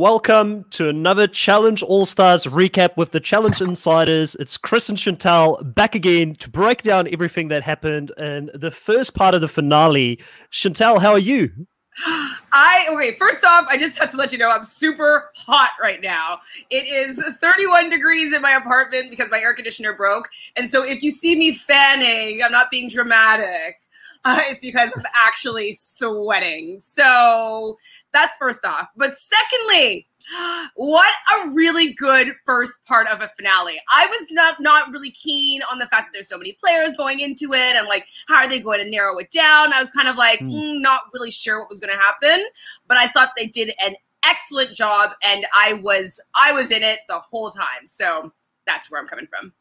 Welcome to another Challenge All-Stars recap with the Challenge Insiders. It's Chris and Chantal back again to break down everything that happened in the first part of the finale. Chantal, how are you? Okay, first off, I just have to let you know I'm super hot right now. It is 31 degrees in my apartment because my air conditioner broke. And so if you see me fanning, I'm not being dramatic. It's because I'm actually sweating. So that's first off. But secondly, what a really good first part of a finale. I was not really keen on the fact that there's so many players going into it. I'm like, how are they going to narrow it down? I was kind of like, not really sure what was going to happen. But I thought they did an excellent job, and I was in it the whole time. So that's where I'm coming from.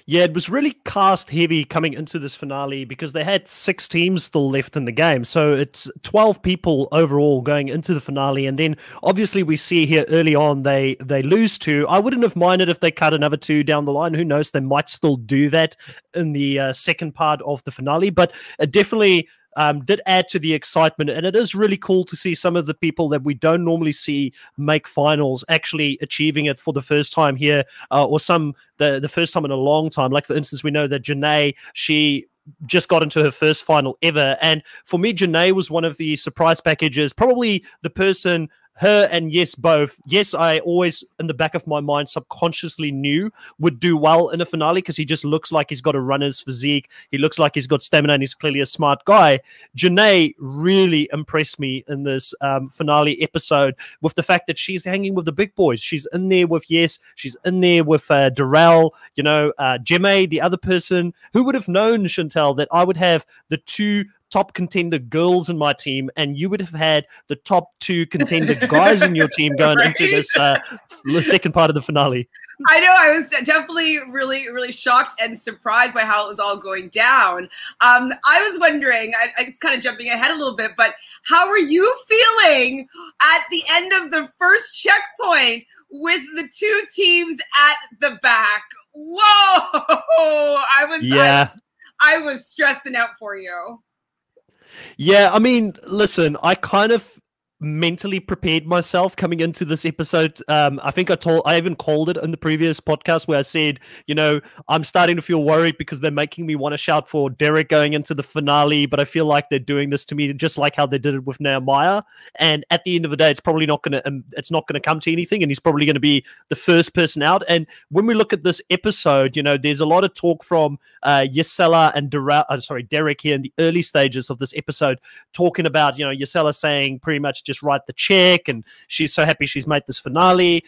Yeah, it was really cast heavy coming into this finale because they had 6 teams still left in the game. So it's 12 people overall going into the finale. And then obviously we see here early on they lose 2. I wouldn't have minded if they cut another 2 down the line. Who knows? They might still do that in the second part of the finale. But it definitely did add to the excitement, and it is really cool to see some of the people that we don't normally see make finals actually achieving it for the first time here, or the first time in a long time. Like, for instance, we know that Janae, she just got into her first final ever, and for me, Janae was one of the surprise packages, probably the person. Her and Yes both. Yes, I always, in the back of my mind, subconsciously knew would do well in a finale because he just looks like he's got a runner's physique. He looks like he's got stamina and he's clearly a smart guy. Janae really impressed me in this finale episode with the fact that she's hanging with the big boys. She's in there with Yes. She's in there with Darrell, Janae, the other person. Who would have known, Chantal, that I would have the 2 top contender girls in my team, and you would have had the top 2 contender guys in your team going into this second part of the finale. I know. I was definitely really, really shocked and surprised by how it was all going down. I was wondering, it's kind of jumping ahead a little bit, but how are you feeling at the end of the first checkpoint with the 2 teams at the back? Whoa! I was stressing out for you. Yeah, I mean, listen, I kind of mentally prepared myself coming into this episode. I think I even called it in the previous podcast where I said, I'm starting to feel worried because they're making me want to shout for Derek going into the finale, but I feel like they're doing this to me just like how they did it with Nehemiah. And at the end of the day, it's probably not going to come to anything, and he's probably going to be the first person out. And when we look at this episode, there's a lot of talk from Yesella and Derek here in the early stages of this episode, talking about, Yesella saying pretty much just write the check, and she's so happy she's made this finale.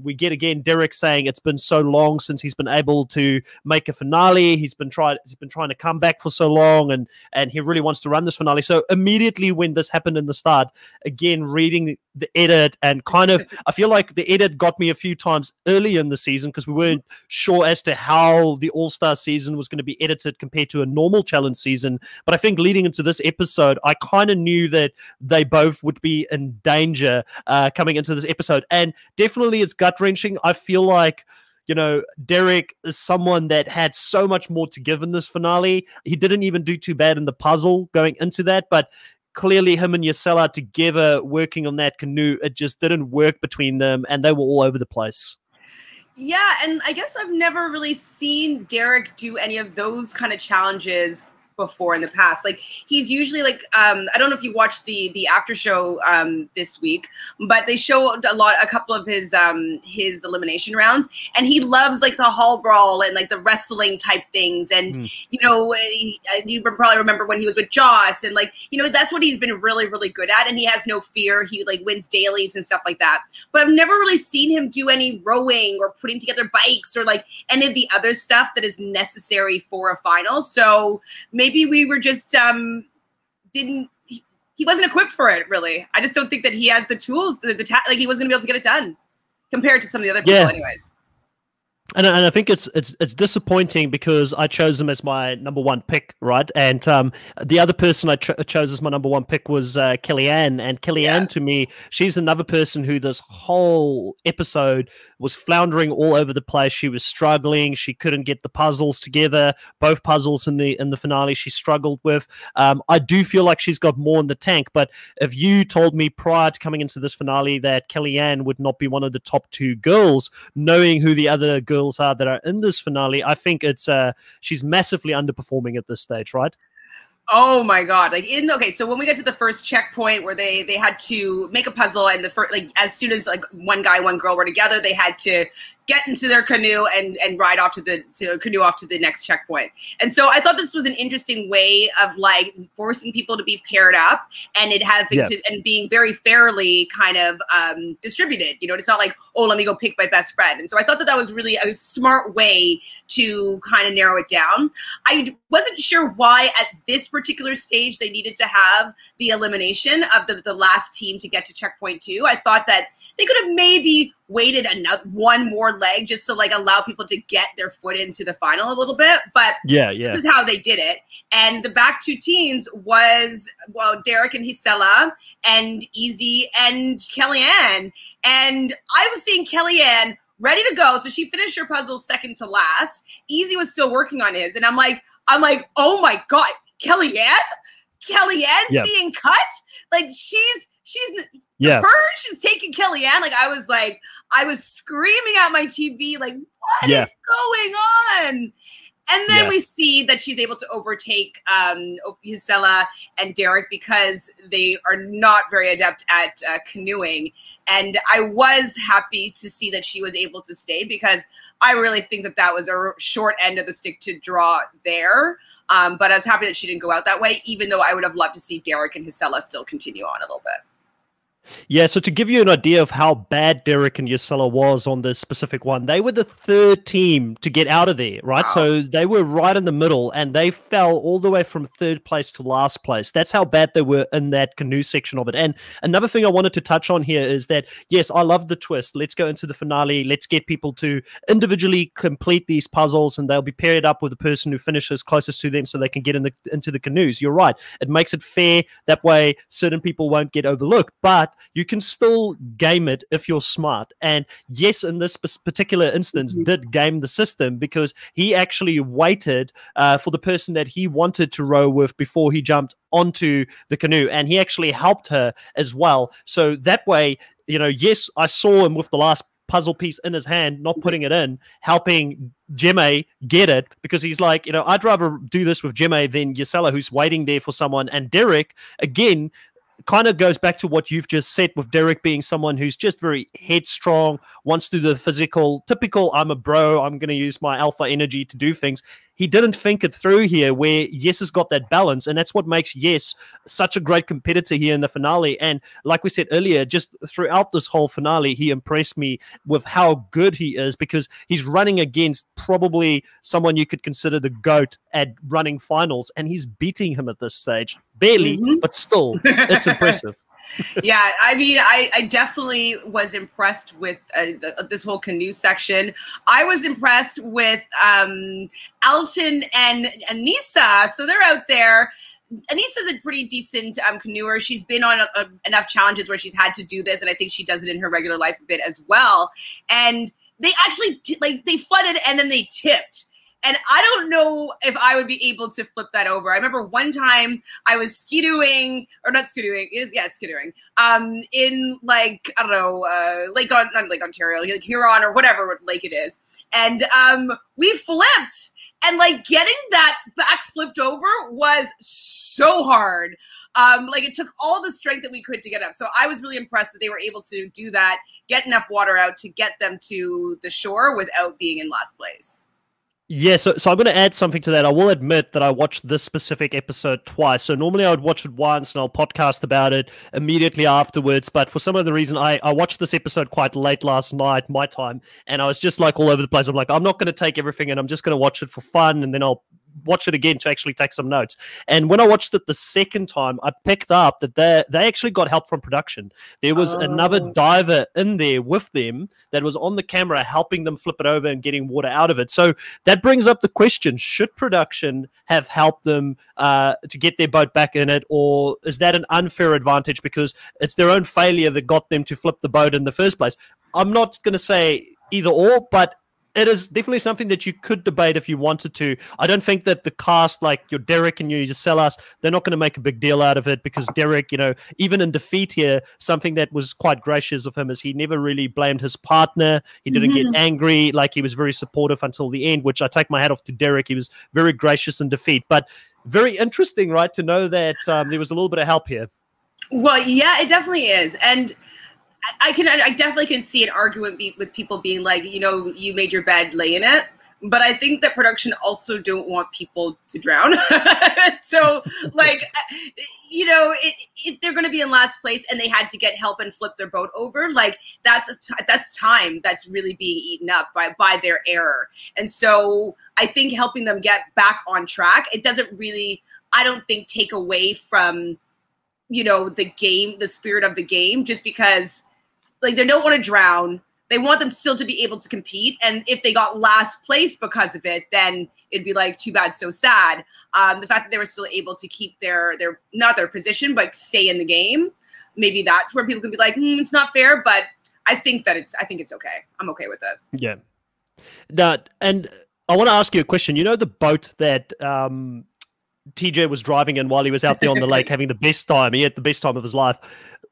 We get again Derek saying it's been so long since he's been able to make a finale. He's been trying to come back for so long, and he really wants to run this finale. So immediately when this happened in the start, again reading the edit, and kind of I feel like the edit got me a few times early in the season because we weren't sure as to how the All-Star season was going to be edited compared to a normal challenge season. But I think leading into this episode, I kind of knew that they both would be in danger coming into this episode, and definitely it's gut-wrenching. I feel like Derek is someone that had so much more to give in this finale. He didn't even do too bad in the puzzle going into that, but clearly him and Yesella together working on that canoe, it just didn't work between them, and they were all over the place. Yeah, and I guess I've never really seen Derek do any of those kind of challenges before in the past. Like, he's usually like, I don't know if you watched the after show this week, but they showed a couple of his elimination rounds, and he loves like the hall brawl and like the wrestling type things. And you probably remember when he was with Joss, and like, that's what he's been really, really good at, and he has no fear. He like wins dailies and stuff like that. But I've never really seen him do any rowing or putting together bikes or like any of the other stuff that is necessary for a final. So maybe we were just he wasn't equipped for it, really. I just don't think that he had the tools, like he wasn't going to be able to get it done compared to some of the other people anyways. And I think it's disappointing because I chose him as my number one pick, right? And the other person I chose as my number one pick was Kellyanne. And Kellyanne, to me, she's another person who this whole episode was floundering all over the place. She was struggling. She couldn't get the puzzles together. Both puzzles in the finale she struggled with. I do feel like she's got more in the tank. But if you told me prior to coming into this finale that Kellyanne would not be one of the top two girls, knowing who the other girls are that are in this finale, I think it's she's massively underperforming at this stage, right? Oh my god! Like so when we get to the first checkpoint where they had to make a puzzle, and the first, like, as soon as like one guy, one girl were together, they had to get into their canoe and ride off to the next checkpoint. And so I thought this was an interesting way of like forcing people to be paired up, and it having and being very fairly kind of distributed. You know, it's not like, oh, let me go pick my best friend. And so I thought that was really a smart way to kind of narrow it down. I wasn't sure why at this particular stage they needed to have the elimination of the last team to get to checkpoint 2. I thought that they could have maybe waited one more leg just to like allow people to get their foot into the final a little bit, but this is how they did it. And the back two teams was, well, Derek and Gisela and Easy and Kellyanne. And I was seeing Kellyanne ready to go, so she finished her puzzle second to last. Easy was still working on his, and I'm like, oh my god, Kellyanne's being cut. Like she's taking Kellyanne. Like I was screaming at my TV, like, what is going on? And then we see that she's able to overtake Gisela and Derek because they are not very adept at canoeing. And I was happy to see that she was able to stay because I really think that was a short end of the stick to draw there. But I was happy that she didn't go out that way, even though I would have loved to see Derek and Gisela still continue on a little bit. Yeah, so to give you an idea of how bad Derek and Gisela was on this specific one, they were the third team to get out of there, right? Wow. So they were right in the middle, and they fell all the way from third place to last place. That's how bad they were in that canoe section of it. And another thing I wanted to touch on here is that, yes, I love the twist. Let's go into the finale. Let's get people to individually complete these puzzles, and they'll be paired up with the person who finishes closest to them so they can get into the canoes. You're right. It makes it fair. That way, certain people won't get overlooked. But you can still game it if you're smart. And yes, in this particular instance, did game the system because he actually waited for the person that he wanted to row with before he jumped onto the canoe. And he actually helped her as well. So that way, you know, yes, I saw him with the last puzzle piece in his hand, not putting it in, helping Janae get it, because he's like, you know, I'd rather do this with Janae than Gisela, who's waiting there for someone. And Derek, again, kind of goes back to what you've just said with Derek being someone who's just very headstrong, wants to do the physical, typical, I'm a bro, I'm going to use my alpha energy to do things. He didn't think it through here where Yes has got that balance, and that's what makes Yes such a great competitor here in the finale. And like we said earlier, just throughout this whole finale, he impressed me with how good he is because he's running against probably someone you could consider the GOAT at running finals, and he's beating him at this stage. Barely, but still, it's impressive. Yeah, I mean, I definitely was impressed with this whole canoe section. I was impressed with Alton and Anissa. So they're out there. Anissa's a pretty decent canoeer. She's been on enough challenges where she's had to do this, and I think she does it in her regular life a bit as well. And they actually, they flooded and then they tipped. And I don't know if I would be able to flip that over. I remember one time I was skidooing, or not skidooing, skidooing, in like, I don't know, not Lake Ontario, like Huron or whatever lake it is. And we flipped, and like getting that back flipped over was so hard. Like it took all the strength that we could to get up. So I was really impressed that they were able to do that, get enough water out to get them to the shore without being in last place. Yeah, so I'm going to add something to that. I will admit that I watched this specific episode twice. So normally I would watch it once and I'll podcast about it immediately afterwards. But for some other reason, I watched this episode quite late last night, my time, and I was just like all over the place. I'm like, I'm not going to take everything and I'm just going to watch it for fun, and then I'll watch it again to actually take some notes. And when I watched it the second time, I picked up that they actually got help from production. There was another diver in there with them that was on the camera helping them flip it over and getting water out of it. So that brings up the question, should production have helped them to get their boat back in it, or is that an unfair advantage because it's their own failure that got them to flip the boat in the first place? I'm not going to say either or, but it is definitely something that you could debate if you wanted to. I don't think that the cast, like your Derek and you Sellas, they're not going to make a big deal out of it because Derek, even in defeat here, something that was quite gracious of him is he never really blamed his partner. He didn't get angry. Like, he was very supportive until the end, which I take my hat off to Derek. He was very gracious in defeat. But very interesting, right, to know that there was a little bit of help here. Well, yeah, it definitely is. And I definitely can see an argument with people being like, you made your bed, lay in it. But I think that production also don't want people to drown. So, like, if they're going to be in last place and they had to get help and flip their boat over, like, that's time that's really being eaten up by their error. And so I think helping them get back on track, it doesn't really, I don't think, take away from, the game, the spirit of the game, just because, like, they don't want to drown. They want them still to be able to compete. And if they got last place because of it, then it'd be like, too bad, so sad. The fact that they were still able to keep their not their position, but stay in the game, maybe that's where people can be like, it's not fair. But I think it's okay. I'm okay with it. Yeah. Now, and I want to ask you a question. The boat that TJ was driving in while he was out there on the lake having the best time. He had the best time of his life.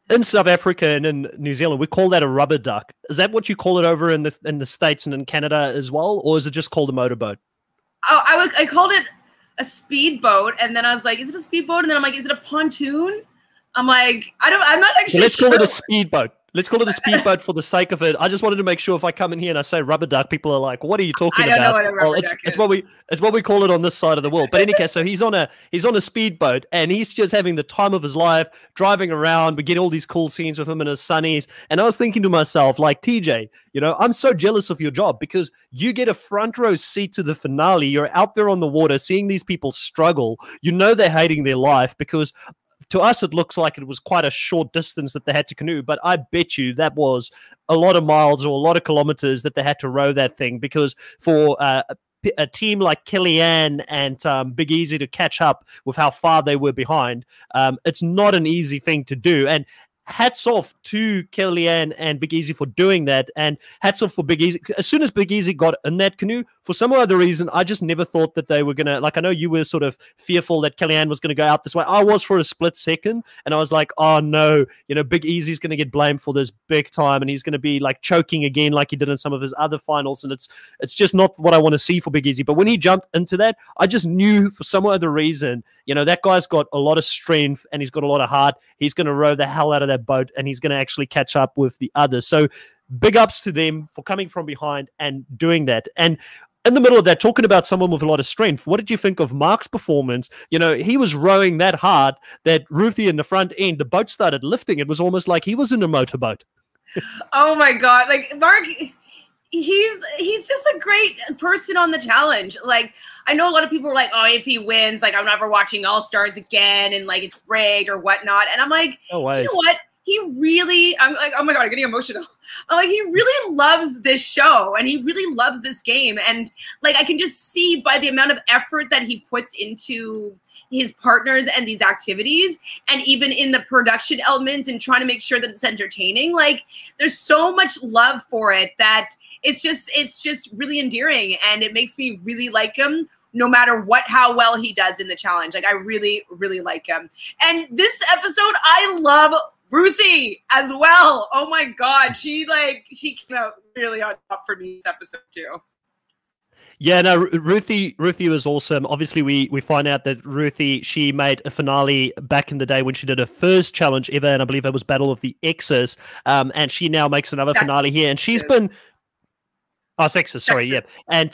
In South Africa and in New Zealand, we call that a rubber duck. Is that what you call it over in the States and in Canada as well? Or is it just called a motorboat? Oh, I called it a speedboat. And then I was like, is it a speedboat? And then I'm like, is it a pontoon? I'm like, I'm not actually let's sure. Call it a speedboat. Let's call it a speedboat for the sake of it. I just wanted to make sure if I come in here and I say rubber duck, people are like, "What are you talking about?" I don't know what a rubber duck is. It's what we call it on this side of the world. But in any case, so he's on a speedboat and he's just having the time of his life, driving around. We get all these cool scenes with him and his sonnies. And I was thinking to myself, like, TJ, I'm so jealous of your job because you get a front row seat to the finale. You're out there on the water, seeing these people struggle. They're hating their life because to us, it looks like it was quite a short distance that they had to canoe, but I bet you that was a lot of miles or a lot of kilometers that they had to row that thing because for a team like Kellyanne and Big Easy to catch up with how far they were behind, it's not an easy thing to do. And hats off to Kellyanne and Big Easy for doing that, and hats off for Big Easy. As soon as Big Easy got in that canoe, for some other reason, I just never thought that they were going to, like, I know you were sort of fearful that Kellyanne was going to go out this way. I was for a split second, and I was like, oh no, Big Easy's going to get blamed for this big time, and he's going to be like choking again like he did in some of his other finals, and it's just not what I want to see for Big Easy. But when he jumped into that, I just knew for some other reason, that guy's got a lot of strength, and he's got a lot of heart. He's going to row the hell out of that boat and he's going to actually catch up with the others. So big ups to them for coming from behind and doing that. And in the middle of that, talking about someone with a lot of strength, what did you think of Mark's performance? He was rowing that hard that Ruthie in the front end, the boat started lifting. It was almost like he was in a motorboat. Oh my God. Like, Mark, he's just a great person on the challenge. Like, I know a lot of people are like, oh, if he wins, like, I'm never watching All Stars again and like it's rigged or whatnot. And I'm like, you know what? He really, I'm like, oh my God, I'm getting emotional. I'm like, he really loves this show and he really loves this game. And like, I can just see by the amount of effort that he puts into his partners and these activities, and even in the production elements and trying to make sure that it's entertaining. Like, there's so much love for it that it's just really endearing, and it makes me really like him no matter how well he does in the challenge. Like, I really, really like him. And this episode, I love Ruthie as well. Oh my God. She came out really on top for me this episode too. Yeah, no, Ruthie was awesome. Obviously, we find out that Ruthie, she made a finale back in the day when she did her first challenge ever, and I believe it was Battle of the Exes. And she now makes another finale here, and she's been... Oh, Sexes, sorry, yeah. And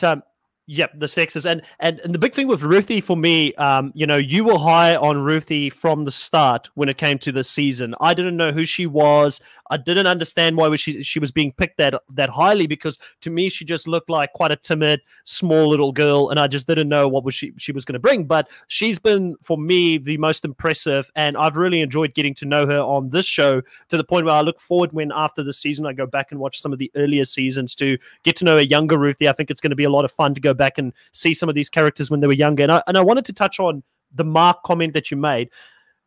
Yep, the sexes. And the big thing with Ruthie for me, you know, you were high on Ruthie from the start when it came to this season. I didn't know who she was. I didn't understand why she was being picked that highly, because to me she just looked like quite a timid, small little girl, and I just didn't know what she was going to bring. But she's been, for me, the most impressive, and I've really enjoyed getting to know her on this show, to the point where I look forward when after this season I go back and watch some of the earlier seasons to get to know a younger Ruthie. I think it's going to be a lot of fun to go back and see some of these characters when they were younger. And I wanted to touch on the Mark comment that you made.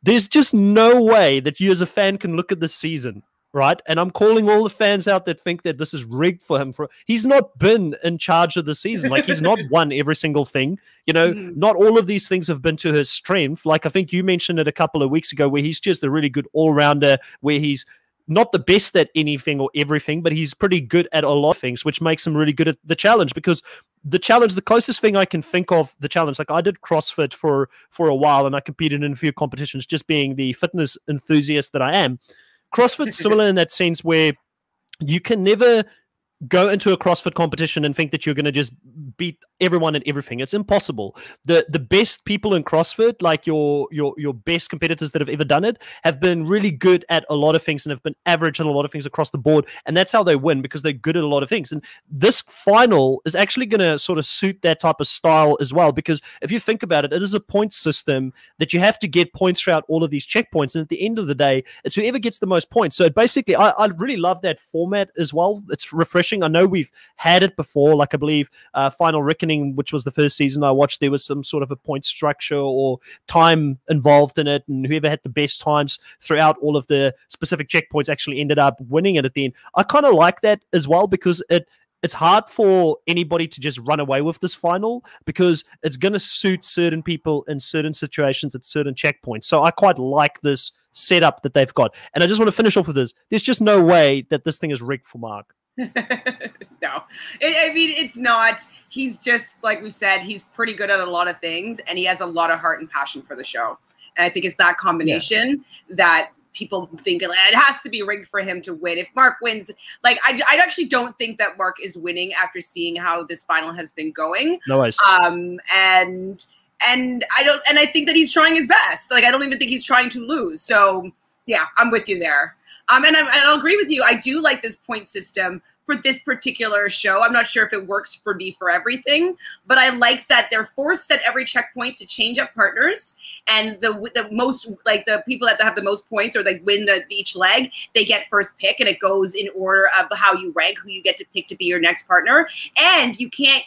There's just no way that you as a fan can look at this season, right? And I'm calling all the fans out that think that this is rigged for him. He's not been in charge of the season. Like, he's not won every single thing. You know, not all of these things have been to his strength. Like, I think you mentioned it a couple of weeks ago, where he's just a really good all-rounder, where he's not the best at anything or everything, but he's pretty good at a lot of things, which makes him really good at the challenge. Because the challenge, the closest thing I can think of the challenge, like I did CrossFit for a while, and I competed in a few competitions, just being the fitness enthusiast that I am. CrossFit's similar in that sense, where you can never go into a CrossFit competition and think that you're going to just beat everyone at everything. It's impossible. The best people in CrossFit, like your best competitors that have ever done it, have been really good at a lot of things and have been average at a lot of things across the board. And that's how they win, because they're good at a lot of things. And this final is actually going to sort of suit that type of style as well, because if you think about it, it is a point system that you have to get points throughout all of these checkpoints. And at the end of the day, it's whoever gets the most points. So basically, I really love that format as well. It's refreshing. I know we've had it before, like I believe Final Reckoning, which was the first season I watched, there was some sort of a point structure or time involved in it, and whoever had the best times throughout all of the specific checkpoints actually ended up winning it at the end. I kind of like that as well, because it's hard for anybody to just run away with this final, because it's going to suit certain people in certain situations at certain checkpoints. So I quite like this setup that they've got. And I just want to finish off with this. There's just no way that this thing is rigged for Mark. No, I mean, it's not. He's just, like we said, he's pretty good at a lot of things, and he has a lot of heart and passion for the show. And I think it's that combination that people think it has to be rigged for him to win. If Mark wins, like I actually don't think that Mark is winning after seeing how this final has been going. No worries. And I think that he's trying his best. Like, I don't even think he's trying to lose. So yeah, I'm with you there. And I'll agree with you. I do like this point system for this particular show. I'm not sure if it works for me for everything, but I like that they're forced at every checkpoint to change up partners, and the most, like, the people that have the most points or they win each leg, they get first pick, and it goes in order of how you rank, who you get to pick to be your next partner, and you can't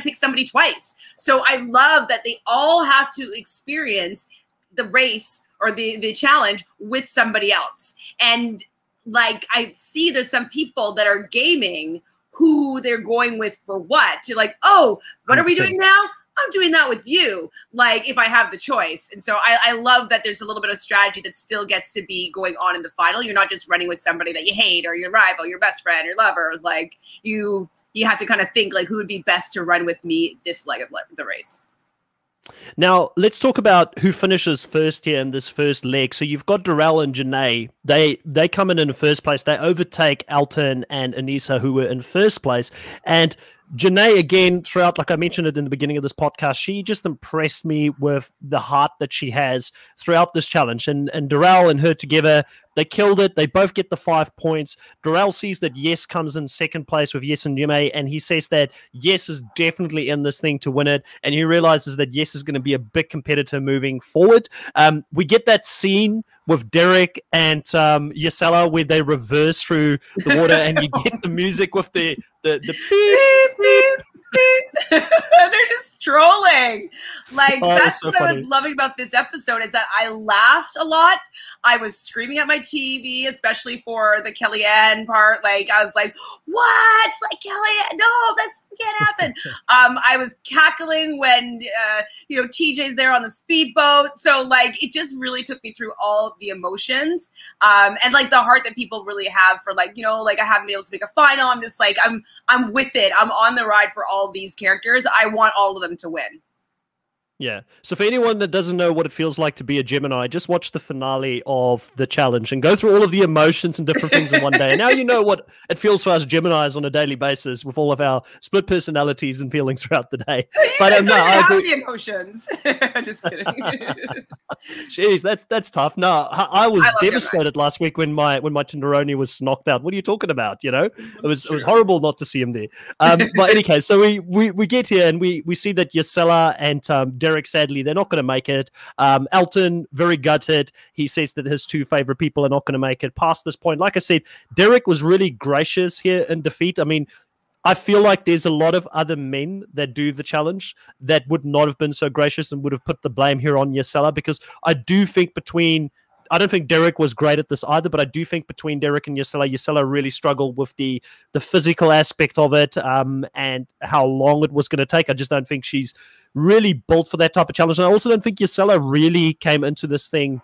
pick somebody twice. So I love that they all have to experience the race or the challenge with somebody else. And like, I see there's some people that are gaming who they're going with for what. You're like, oh, what are we doing now? I'm doing that with you, like, if I have the choice. And so I love that there's a little bit of strategy that still gets to be going on in the final. You're not just running with somebody that you hate or your rival, your best friend, your lover. Like, you have to kind of think, like, who would be best to run with me this leg of the race. Now, let's talk about who finishes first here in this first leg. So you've got Darrell and Janae. They come in first place. They overtake Alton and Anissa, who were in first place. And Janae, again, throughout, like I mentioned it in the beginning of this podcast, she just impressed me with the heart that she has throughout this challenge. And Darrell and her together, they killed it. They both get the 5 points. Darrell sees that Yes comes in second place with Yes and Janae, and he says that Yes is definitely in this thing to win it. And he realizes that Yes is going to be a big competitor moving forward. We get that scene with Derek and Yesella where they reverse through the water, and you get the music with the beep, beep, beep. They're just trolling. Like, that's so what funny. I was loving about this episode, is that I laughed a lot. I was screaming at my TV, especially for the Kellyanne part. Like, I was like, what? Like, Kellyanne, no, that can't happen. I was cackling when, TJ's there on the speedboat. So, like, it just really took me through all of the emotions. And, like, the heart that people really have for, like, like, I haven't been able to make a final. I'm just like, I'm with it. I'm on the ride for all these characters. I want all of them to win. Yeah. So for anyone that doesn't know what it feels like to be a Gemini, just watch the finale of the challenge and go through all of the emotions and different things in one day. And now you know what it feels for us Geminis on a daily basis with all of our split personalities and feelings throughout the day. You But guys no, don't I even agree. have the emotions. Just kidding. Jeez, that's tough. No, I was I love devastated last week when my Tenderoni was knocked out. What are you talking about? You know, it was horrible not to see him there. But any case, so we get here and we see that Yasela and Derek, sadly, they're not going to make it. Alton, very gutted. He says that his two favorite people are not going to make it past this point. Like I said, Derek was really gracious here in defeat. I mean, I feel like there's a lot of other men that do the challenge that would not have been so gracious and would have put the blame here on Yasela, because I do think I don't think Derek was great at this either, but I do think between Derek and Yasela really struggled with the physical aspect of it, and how long it was going to take. I just don't think she's really built for that type of challenge. And I also don't think Yasela really came into this thing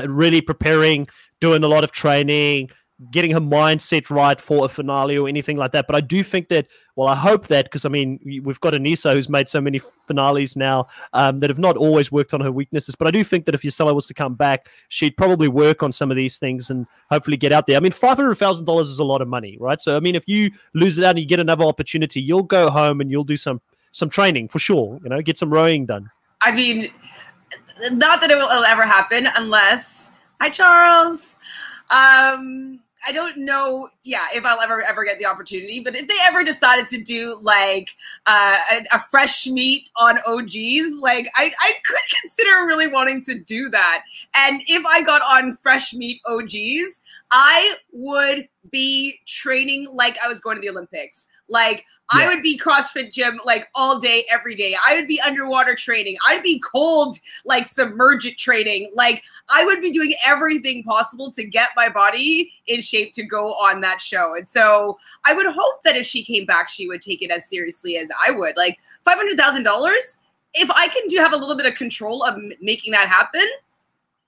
really preparing, doing a lot of training, getting her mindset right for a finale or anything like that. But I do think that, well, I hope that, because I mean, we've got Anissa who's made so many finales now that have not always worked on her weaknesses. But I do think that if Yasela was to come back, she'd probably work on some of these things and hopefully get out there. I mean, $500,000 is a lot of money, right? So I mean, if you lose it out and you get another opportunity, you'll go home and you'll do some training for sure. You know, get some rowing done. I mean, not that it will ever happen unless. Hi, Charles. I don't know, if I'll ever get the opportunity, but if they ever decided to do like a fresh meet on OGs, like I could consider really wanting to do that. And if I got on fresh meet OGs, I would be training like I was going to the Olympics. Like I would be CrossFit gym like all day, every day. I would be underwater training. I'd be cold, like submergent training. Like I would be doing everything possible to get my body in shape to go on that show. And so I would hope that if she came back, she would take it as seriously as I would. Like $500,000, if I can have a little bit of control of making that happen,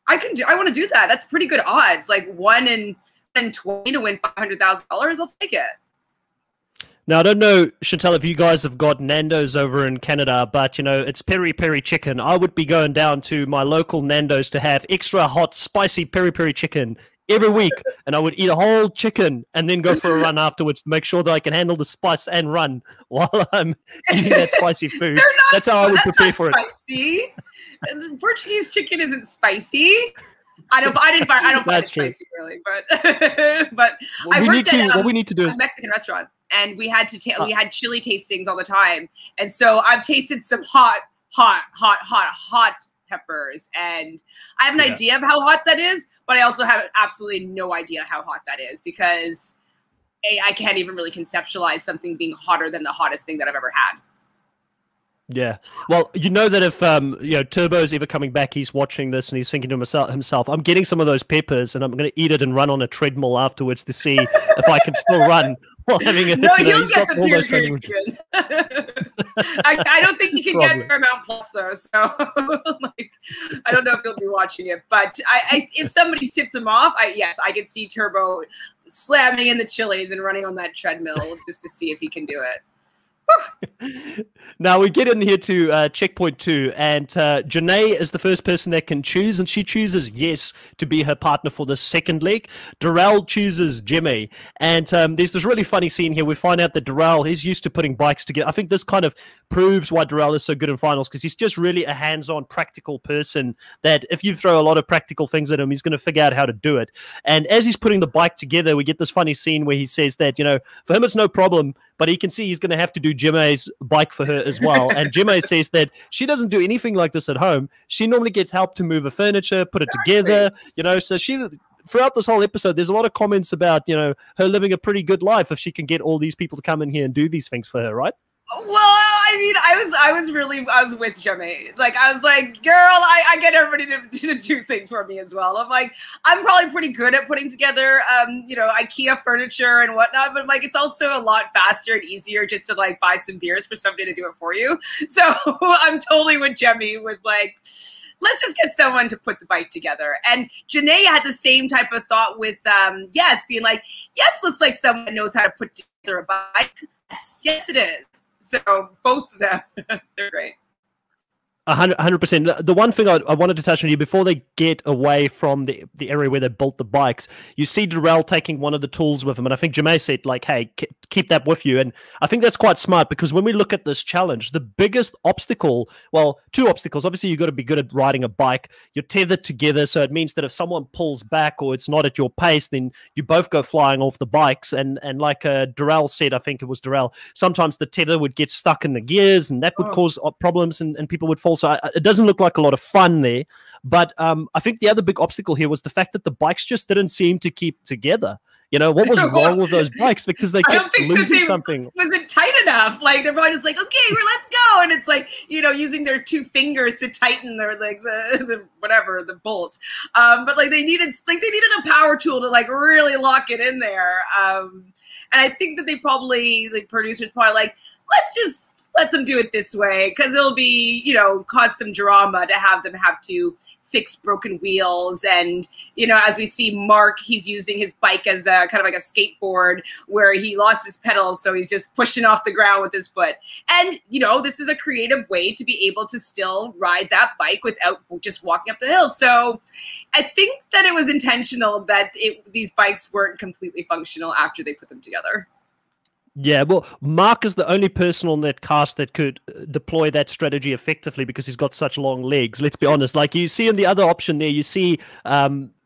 I want to do that. That's pretty good odds. Like 1 in 20 to win $500,000. I'll take it. Now, I don't know, Chantal, if you guys have got Nando's over in Canada, but, you know, it's peri-peri chicken. I would be going down to my local Nando's to have extra hot, spicy peri-peri chicken every week, and I would eat a whole chicken and then go for a run afterwards to make sure that I can handle the spice and run while I'm eating that spicy food. That's how I would prepare for it. Portuguese chicken isn't spicy. I don't find it spicy really, but I worked at what we need to do is a Mexican restaurant, and we had we had chili tastings all the time, and so I've tasted some hot peppers, and I have an idea of how hot that is, but I also have absolutely no idea how hot that is, because I can't even really conceptualize something being hotter than the hottest thing that I've ever had. Yeah. Well, you know that if Turbo's ever coming back, he's watching this and he's thinking to himself, I'm getting some of those peppers and I'm going to eat it and run on a treadmill afterwards to see if I can still run while having it. No, he'll get the pure I don't think he can get Paramount Plus though, so like I don't know if he'll be watching it. But if somebody tipped him off, I could see Turbo slamming in the chilies and running on that treadmill just to see if he can do it. Now we get in here to checkpoint 2, and Janae is the first person that can choose, and she chooses Yes to be her partner for the second leg. Darrell chooses Jimmy, and there's this really funny scene here. We find out that Darrell, he's used to putting bikes together. I think this kind of proves why Darrell is so good in finals, because he's just really a hands-on, practical person that if you throw a lot of practical things at him, he's going to figure out how to do it. And as he's putting the bike together, we get this funny scene where he says that, you know, for him it's no problem, but he can see he's going to have to do Jimmy's bike for her as well. And Jimmy says that she doesn't do anything like this at home. She normally gets help to move her furniture, put it together, you know, so she... Throughout this whole episode, there's a lot of comments about, you know, her living a pretty good life if she can get all these people to come in here and do these things for her, right? Well, I mean, I was with Jimmy. Like, I was like, girl, I get everybody to do things for me as well. I'm like, I'm probably pretty good at putting together, IKEA furniture and whatnot, but like, it's also a lot faster and easier just to like buy some beers for somebody to do it for you. So I'm totally with Jimmy with like, let's just get someone to put the bike together. And Janae had the same type of thought with Yes, being like, Yes looks like someone knows how to put together a bike. Yes, it is. So both of them, they're great. 100%. The one thing I wanted to touch on here before they get away from the area where they built the bikes, you see Darrell taking one of the tools with him, and I think Janae said, like, hey, keep that with you. And I think that's quite smart, because when we look at this challenge, the biggest obstacle, well, two obstacles. Obviously, you've got to be good at riding a bike. You're tethered together, so it means that if someone pulls back or it's not at your pace, then you both go flying off the bikes. And like Darrell said, I think it was Darrell, sometimes the tether would get stuck in the gears, and that would cause problems, and people would fall. So it doesn't look like a lot of fun there. But I think the other big obstacle here was the fact that the bikes just didn't seem to keep together. You know, what was wrong with those bikes? Because they kept losing something. Wasn't tight enough. Like, they're probably just like, okay, let's go. And it's like, you know, using their two fingers to tighten their, like, the whatever, the bolt. But like they needed a power tool to like really lock it in there. And I think that they probably, like, producers probably like, let's just let them do it this way, because it'll be, you know, cause some drama to have them have to fix broken wheels. And, you know, as we see Mark, he's using his bike as a kind of like a skateboard where he lost his pedals, so he's just pushing off the ground with his foot. And, you know, this is a creative way to be able to still ride that bike without just walking up the hill. So I think that it was intentional that these bikes weren't completely functional after they put them together. Yeah, well, Mark is the only person on that cast that could deploy that strategy effectively, because he's got such long legs. Let's be honest. Like, you see in the other option there, you see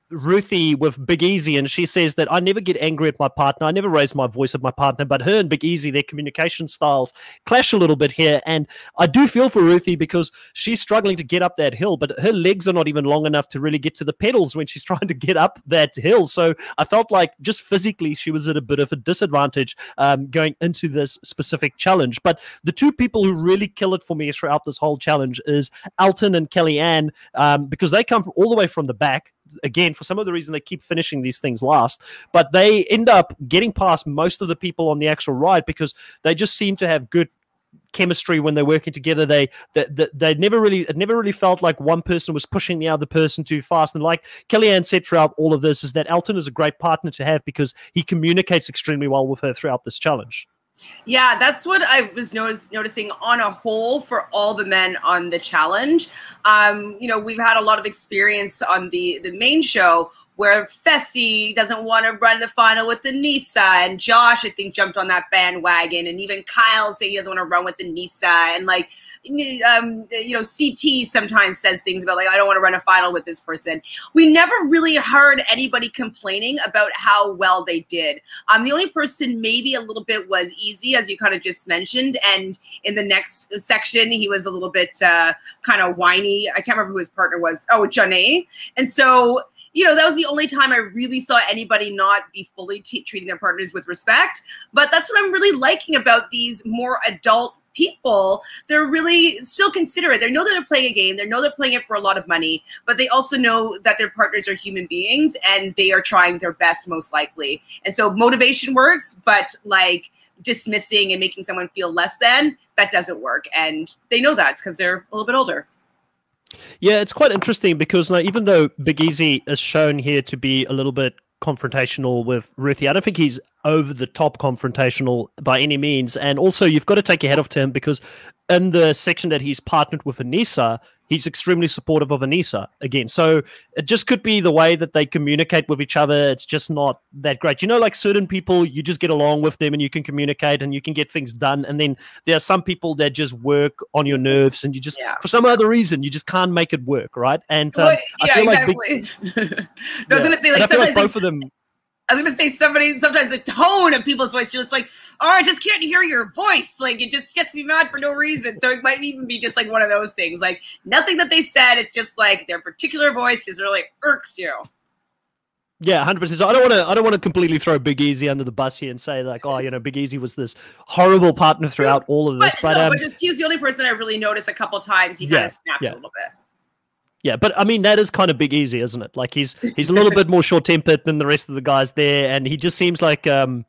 Ruthie with Big Easy, and she says that I never get angry at my partner. I never raise my voice at my partner. But her and Big Easy, their communication styles clash a little bit here. And I do feel for Ruthie, because she's struggling to get up that hill, but her legs are not even long enough to really get to the pedals when she's trying to get up that hill. So I felt like just physically she was at a bit of a disadvantage going into this specific challenge. But the two people who really kill it for me throughout this whole challenge is Alton and Kellyanne, because they come all the way from the back. Again, for some of the reason, they keep finishing these things last, but they end up getting past most of the people on the actual ride, because they just seem to have good chemistry when they're working together. They never really felt like one person was pushing the other person too fast. And like Kellyanne said throughout all of this, is that Alton is a great partner to have, because he communicates extremely well with her throughout this challenge. Yeah, that's what I was noticing on a whole for all the men on the challenge. You know, we've had a lot of experience on the main show where Fessy doesn't want to run the final with the Nisa, and Josh, I think, jumped on that bandwagon, and even Kyle said he doesn't want to run with the Nisa, and like, you know, CT sometimes says things about like, I don't want to run a final with this person. We never really heard anybody complaining about how well they did. The only person maybe a little bit was Easy, as you kind of just mentioned, and in the next section he was a little bit kind of whiny. I can't remember who his partner was. Oh, Janae. And so, you know, that was the only time I really saw anybody not be fully treating their partners with respect. But that's what I'm really liking about these more adult people. They're really still considerate. They know that they're playing a game. They know they're playing it for a lot of money, but they also know that their partners are human beings and they are trying their best, most likely. And so motivation works, but like dismissing and making someone feel less than, that doesn't work. And they know that because they're a little bit older. Yeah, it's quite interesting because even though Big Easy is shown here to be a little bit confrontational with Ruthie, I don't think he's over the top confrontational by any means. And also, you've got to take your hat off to him because in the section that he's partnered with Anissa, he's extremely supportive of Anissa again. So it just could be the way that they communicate with each other. It's just not that great. You know, like certain people, you just get along with them and you can communicate and you can get things done. And then there are some people that just work on your nerves and you just, for some other reason, you just can't make it work, right? And I feel exactly. I was going to say, like, sometimes both of them. I was going to say sometimes the tone of people's voice, you're just like, oh, I just can't hear your voice. Like, it just gets me mad for no reason. So it might even be just like one of those things. Like, nothing that they said, it's just like their particular voice just really irks you. Yeah, 100%. So I don't want to completely throw Big Easy under the bus here and say like, oh, you know, Big Easy was this horrible partner throughout all of this. But just he was the only person I really noticed a couple times. He kind of snapped a little bit. Yeah, but I mean, that is kind of Big Easy, isn't it? Like he's a little bit more short-tempered than the rest of the guys there, and he just seems like, you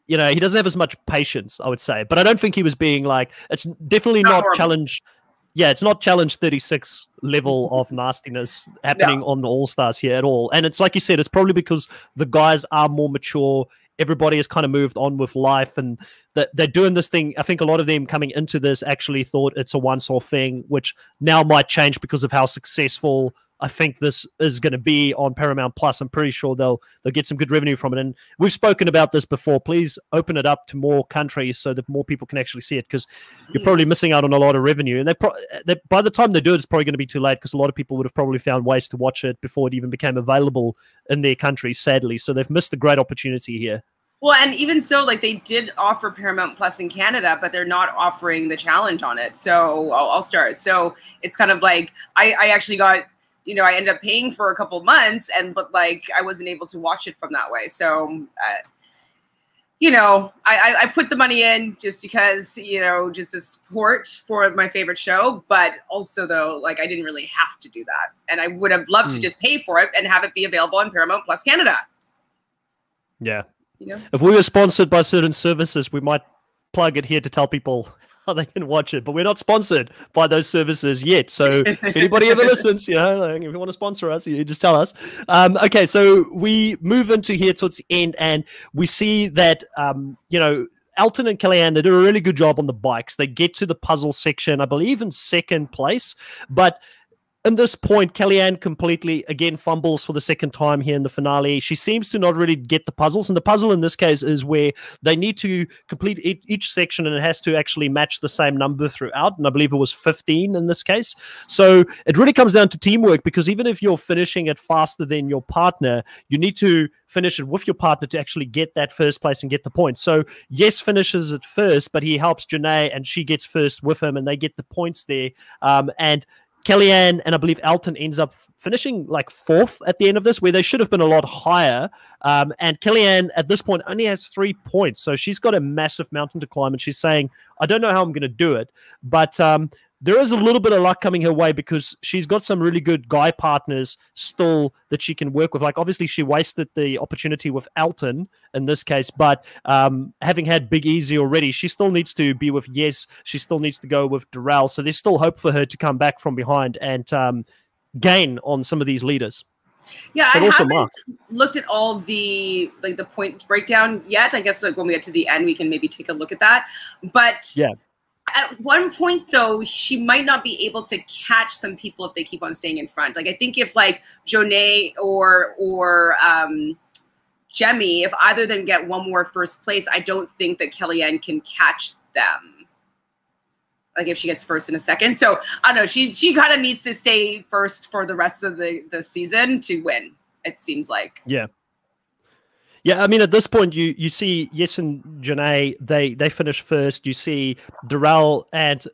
know, he doesn't have as much patience, I would say. But I don't think he was being like, it's definitely not challenge. Yeah, it's not challenge 36 level of nastiness happening on the All-Stars here at all. And it's like you said, it's probably because the guys are more mature everybody has kind of moved on with life, and that they're doing this thing. I think a lot of them coming into this actually thought it's a once-off thing, which now might change because of how successful I think this is going to be on Paramount Plus. I'm pretty sure they'll get some good revenue from it. And we've spoken about this before. Please open it up to more countries so that more people can actually see it, because you're probably missing out on a lot of revenue. And by the time they do it, it's probably going to be too late, because a lot of people would have probably found ways to watch it before it even became available in their countries, sadly. So they've missed a great opportunity here. Well, and even so, like, they did offer Paramount Plus in Canada, but they're not offering the challenge on it. So All Stars. So it's kind of like I actually got, I ended up paying for a couple of months, but like I wasn't able to watch it from that way. So, I put the money in just because, just a support for my favorite show. But also, though, like, I didn't really have to do that. And I would have loved to just pay for it and have it be available on Paramount Plus Canada. Yeah. If we were sponsored by certain services, we might plug it here to tell people how they can watch it, but we're not sponsored by those services yet. So if anybody ever listens, if you want to sponsor us, you just tell us. Okay, so we move into here towards the end, and we see that Alton and Kellyanne, they do a really good job on the bikes. They get to the puzzle section, I believe, in second place, but at this point, Kellyanne completely, again, fumbles for the second time here in the finale. She seems to not really get the puzzles. And the puzzle in this case is where they need to complete each section, and it has to actually match the same number throughout. And I believe it was 15 in this case. So it really comes down to teamwork, because even if you're finishing it faster than your partner, you need to finish it with your partner to actually get that first place and get the points. So Yes finishes it first, but he helps Janae, and she gets first with him, and they get the points there. And Kellyanne and I believe Alton ends up finishing like fourth at the end of this, where they should have been a lot higher. And Kellyanne at this point only has 3 points. So she's got a massive mountain to climb, and she's saying, I don't know how I'm going to do it. But there is a little bit of luck coming her way, because she's got some really good guy partners still that she can work with. Like, obviously, she wasted the opportunity with Alton in this case, but having had Big Easy already, she still needs to be with Yes. She still needs to go with Darrell. So there's still hope for her to come back from behind and gain on some of these leaders. Yeah, I haven't looked at all the point breakdown yet. I guess when we get to the end, we can maybe take a look at that. But yeah. At one point, though, she might not be able to catch some people if they keep on staying in front. Like, I think if like Janae or Jemmy, if either of them get one more first place, I don't think that Kellyanne can catch them. Like, if she gets first in a second. So I don't know. She kind of needs to stay first for the rest of the season to win, it seems like. Yeah. Yeah, I mean, at this point, you see Yes and Janae, they finish first. You see Darrell and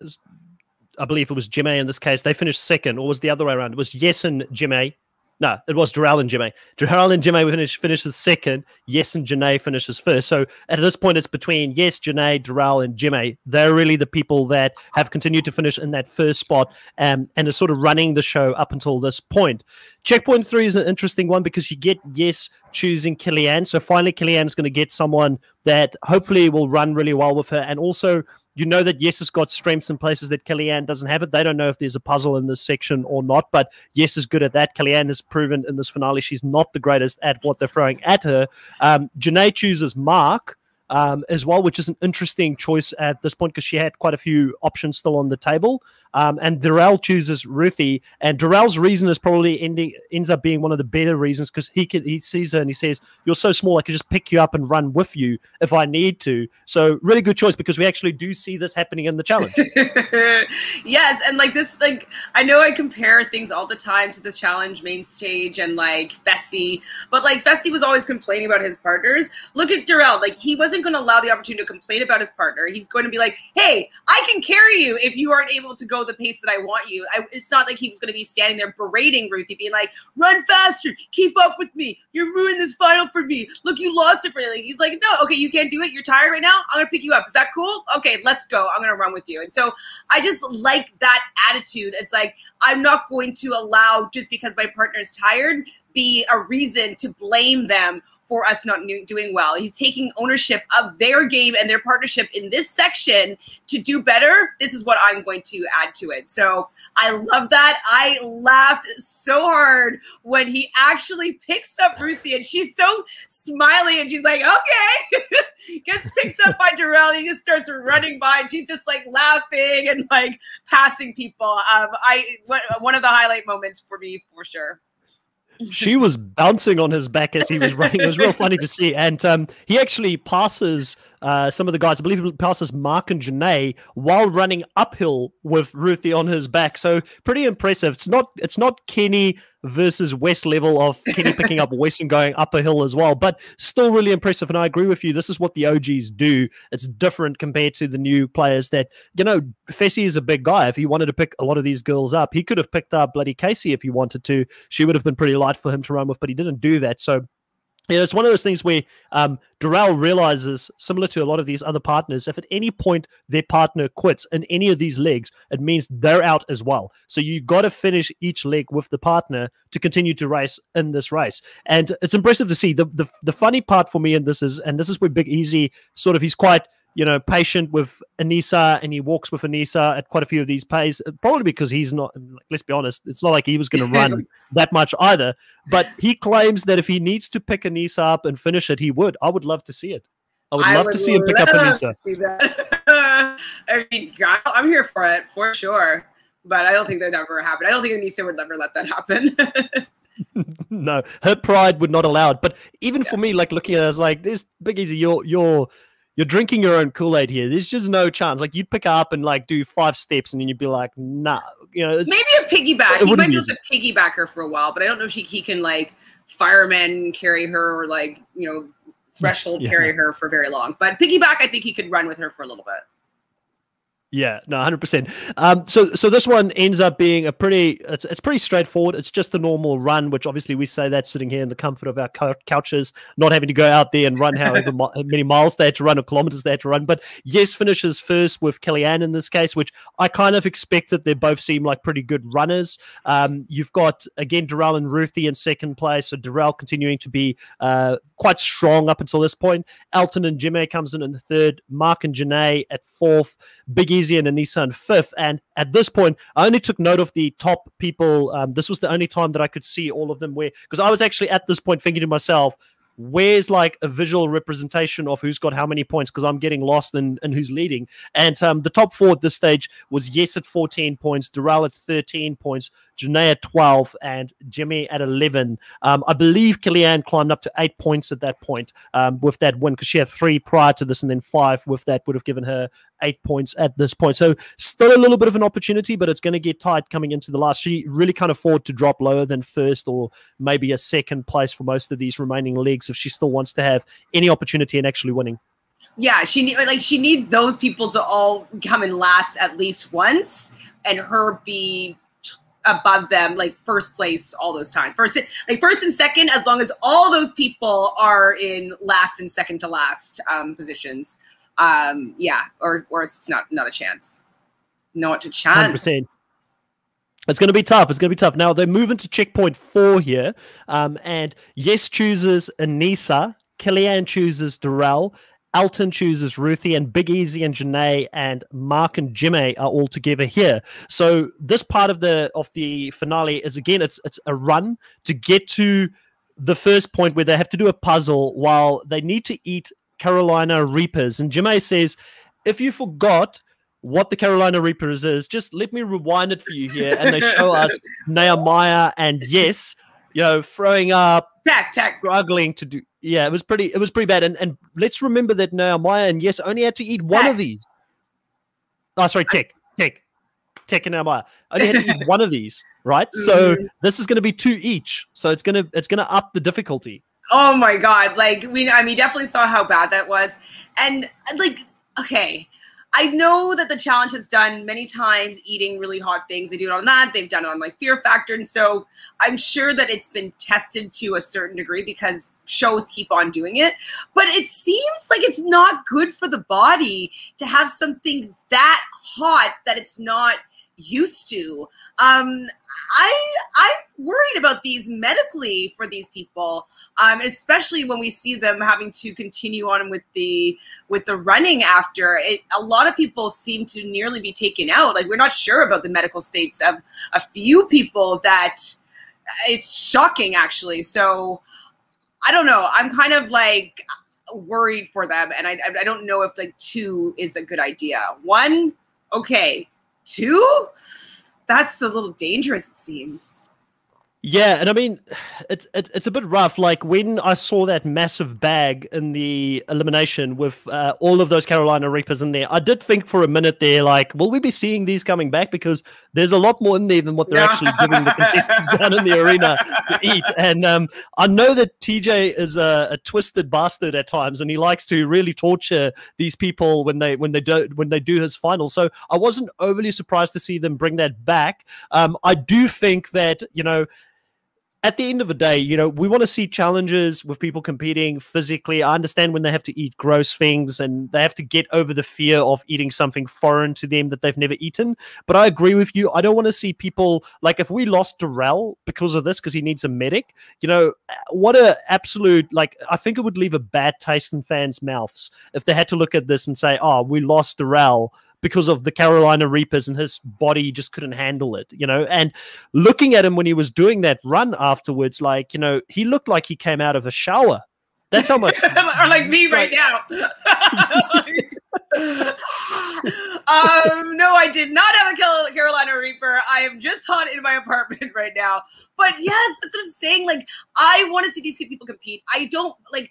I believe it was Jimmy in this case, they finished second, or was the other way around? It was Yes and Jimmy. No, it was Darrell and Jimmy. Darrell and Jimmy finishes second. Yes and Janae finishes first. So at this point, it's between Yes, Janae, Darrell, and Jimmy. They're really the people that have continued to finish in that first spot and are sort of running the show up until this point. Checkpoint 3 is an interesting one, because you get Yes choosing Kellyanne. So finally, Kellyanne's going to get someone that hopefully will run really well with her. And also, you know that Yes has got strengths in places that Kellyanne doesn't have it. They don't know if there's a puzzle in this section or not, but Yes is good at that. Kellyanne has proven in this finale she's not the greatest at what they're throwing at her. Janae chooses Mark as well, which is an interesting choice at this point, because she had quite a few options still on the table. And Darrell chooses Ruthie, and Darrell's reason is probably ends up being one of the better reasons, because he sees her and he says, "You're so small, I could just pick you up and run with you if I need to." So really good choice, because we actually do see this happening in the challenge. Yes, and like this, like I know I compare things all the time to the challenge main stage and like Fessy, but like Fessy was always complaining about his partners. Look at Darrell, like he wasn't going to allow the opportunity to complain about his partner. He's going to be like, "Hey, I can carry you if you aren't able to go the pace that I want you." It's not like he was going to be standing there berating Ruthie, being like, "Run faster, keep up with me, you're ruining this final for me, look, you lost it for me." He's like, "No, okay, you can't do it, you're tired right now, I'm going to pick you up, is that cool? Okay, let's go, I'm going to run with you." And so I just like that attitude. It's like, I'm not going to allow, just because my partner's tired, be a reason to blame them for us not doing well. He's taking ownership of their game and their partnership in this section to do better. This is what I'm going to add to it. So I love that. I laughed so hard when he actually picks up Ruthie, and she's so smiley, and she's like, okay. Gets picked up by Darrell, and he just starts running by, and she's just like laughing and like passing people. One of the highlight moments for me, for sure. She was bouncing on his back as he was running. It was real funny to see. And he actually passes some of the guys. I believe he passes Mark and Janae while running uphill with Ruthie on his back. So pretty impressive. It's not Kenny versus Wes level of Kenny picking up Wes and going up a hill as well, but still really impressive. And I agree with you. This is what the OGs do. It's different compared to the new players that, Fessy is a big guy. If he wanted to pick a lot of these girls up, he could have picked up bloody Casey if he wanted to. She would have been pretty light for him to run with, but he didn't do that. So it's one of those things where Darrell realizes, similar to a lot of these other partners, if at any point their partner quits in any of these legs, it means they're out as well. So you got to finish each leg with the partner to continue to race in this race. And it's impressive to see. The funny part for me in this is where Big Easy sort of, he's quite patient with Anissa, and he walks with Anissa at quite a few of these pays, probably because he's not, let's be honest, it's not like he was going to run that much either, but he claims that if he needs to pick Anissa up and finish it, he would. I would love to see it. I would love to see him pick up Anissa. See that. I mean, God, I'm here for it, for sure, but I don't think that ever happened. I don't think Anissa would ever let that happen. No, her pride would not allow it. But even for me, like looking at it, I was like, this Big Easy, you're drinking your own Kool-Aid here. There's just no chance. Like, you'd pick her up and like do 5 steps, and then you'd be like, nah. Maybe a piggyback. He might be able to piggyback her for a while, but I don't know if he can like fireman carry her or like threshold carry her for very long. But piggyback, I think he could run with her for a little bit. Yeah, no, 100%. So this one ends up being it's pretty straightforward. It's just a normal run, which obviously we say that sitting here in the comfort of our couches, not having to go out there and run however many miles they had to run or kilometers they had to run. But Yes finishes first with Kellyanne in this case, which I kind of expected. They both seem like pretty good runners. You've got, again, Darrell and Ruthie in second place. So Darrell continuing to be quite strong up until this point. Alton and Janae comes in the third. Mark and Janae at fourth. Big Easy and Anissa in fifth. And at this point, I only took note of the top people. This was the only time that I could see all of them, because I was actually at this point thinking to myself, where's like a visual representation of who's got how many points, because I'm getting lost in who's leading. And the top 4 at this stage was Yes at 14 points, Darrell at 13 points, Janae at 12, and Jimmy at 11. I believe Kellyanne climbed up to 8 points at that point with that win, because she had 3 prior to this, and then 5 with that would have given her 8 points at this point. So still a little bit of an opportunity, but it's going to get tight coming into the last. She really can't afford to drop lower than first or maybe a second place for most of these remaining leagues if she still wants to have any opportunity in actually winning. Yeah, she needs those people to all come in last at least once, and her be above them, like first place all those times. First and second, as long as all those people are in last and second to last positions. Or it's not a chance. Not a chance. 100%. It's going to be tough. It's going to be tough. Now, they move into checkpoint 4 here, and Yes chooses Anissa, Kellyanne chooses Darrell, Alton chooses Ruthie, and Big Easy and Janae and Mark and Jimmy are all together here. So this part of the finale is, again, it's a run to get to the first point where they have to do a puzzle while they need to eat Carolina Reapers. And Jimmy says, if you forgot what the Carolina Reapers is, just let me rewind it for you here. And they show us Nehemiah and Yes, throwing up, struggling to do. Yeah, it was pretty bad. And let's remember that Nehemiah and Yes only had to eat one of these. Oh, sorry, Tech and Nehemiah only had to eat one of these, right? So this is going to be 2 each. So it's gonna up the difficulty. Oh my God! We definitely saw how bad that was, and okay. I know that the challenge has done many times eating really hot things. They do it on that. They've done it on Fear Factor. And so I'm sure that it's been tested to a certain degree because shows keep on doing it. But it seems like it's not good for the body to have something that hot that it's not used to. I'm worried about these medically for these people, especially when we see them having to continue on with the running after it. A lot of people seem to nearly be taken out. Like, we're not sure about the medical states of a few people. That it's shocking, actually. So I don't know. I'm kind of like worried for them, and I don't know if like 2 is a good idea. 1, okay. 2, that's a little dangerous, it seems. Yeah, and I mean, it's a bit rough. Like, when I saw that massive bag in the elimination with all of those Carolina Reapers in there, I did think for a minute there, like, will we be seeing these coming back? Because there's a lot more in there than what they're actually giving the contestants down in the arena to eat. And I know that TJ is a twisted bastard at times, and he likes to really torture these people when they do his final. So I wasn't overly surprised to see them bring that back. I do think that, you know, at the end of the day, you know, we want to see challenges with people competing physically. I understand when they have to eat gross things and they have to get over the fear of eating something foreign to them that they've never eaten. But I agree with you. I don't want to see people, like, if we lost Darrell because of this, because he needs a medic, you know, what a absolute, like, I think it would leave a bad taste in fans' mouths if they had to look at this and say, oh, we lost Darrell because of the Carolina Reapers and his body just couldn't handle it, you know. And looking at him when he was doing that run afterwards, like, you know, he looked like he came out of a shower. That's how much. Or like me right now. No, I did not have a Carolina Reaper. I am just hot in my apartment right now. But yes, that's what I'm saying. Like, I want to see these people compete. I don't like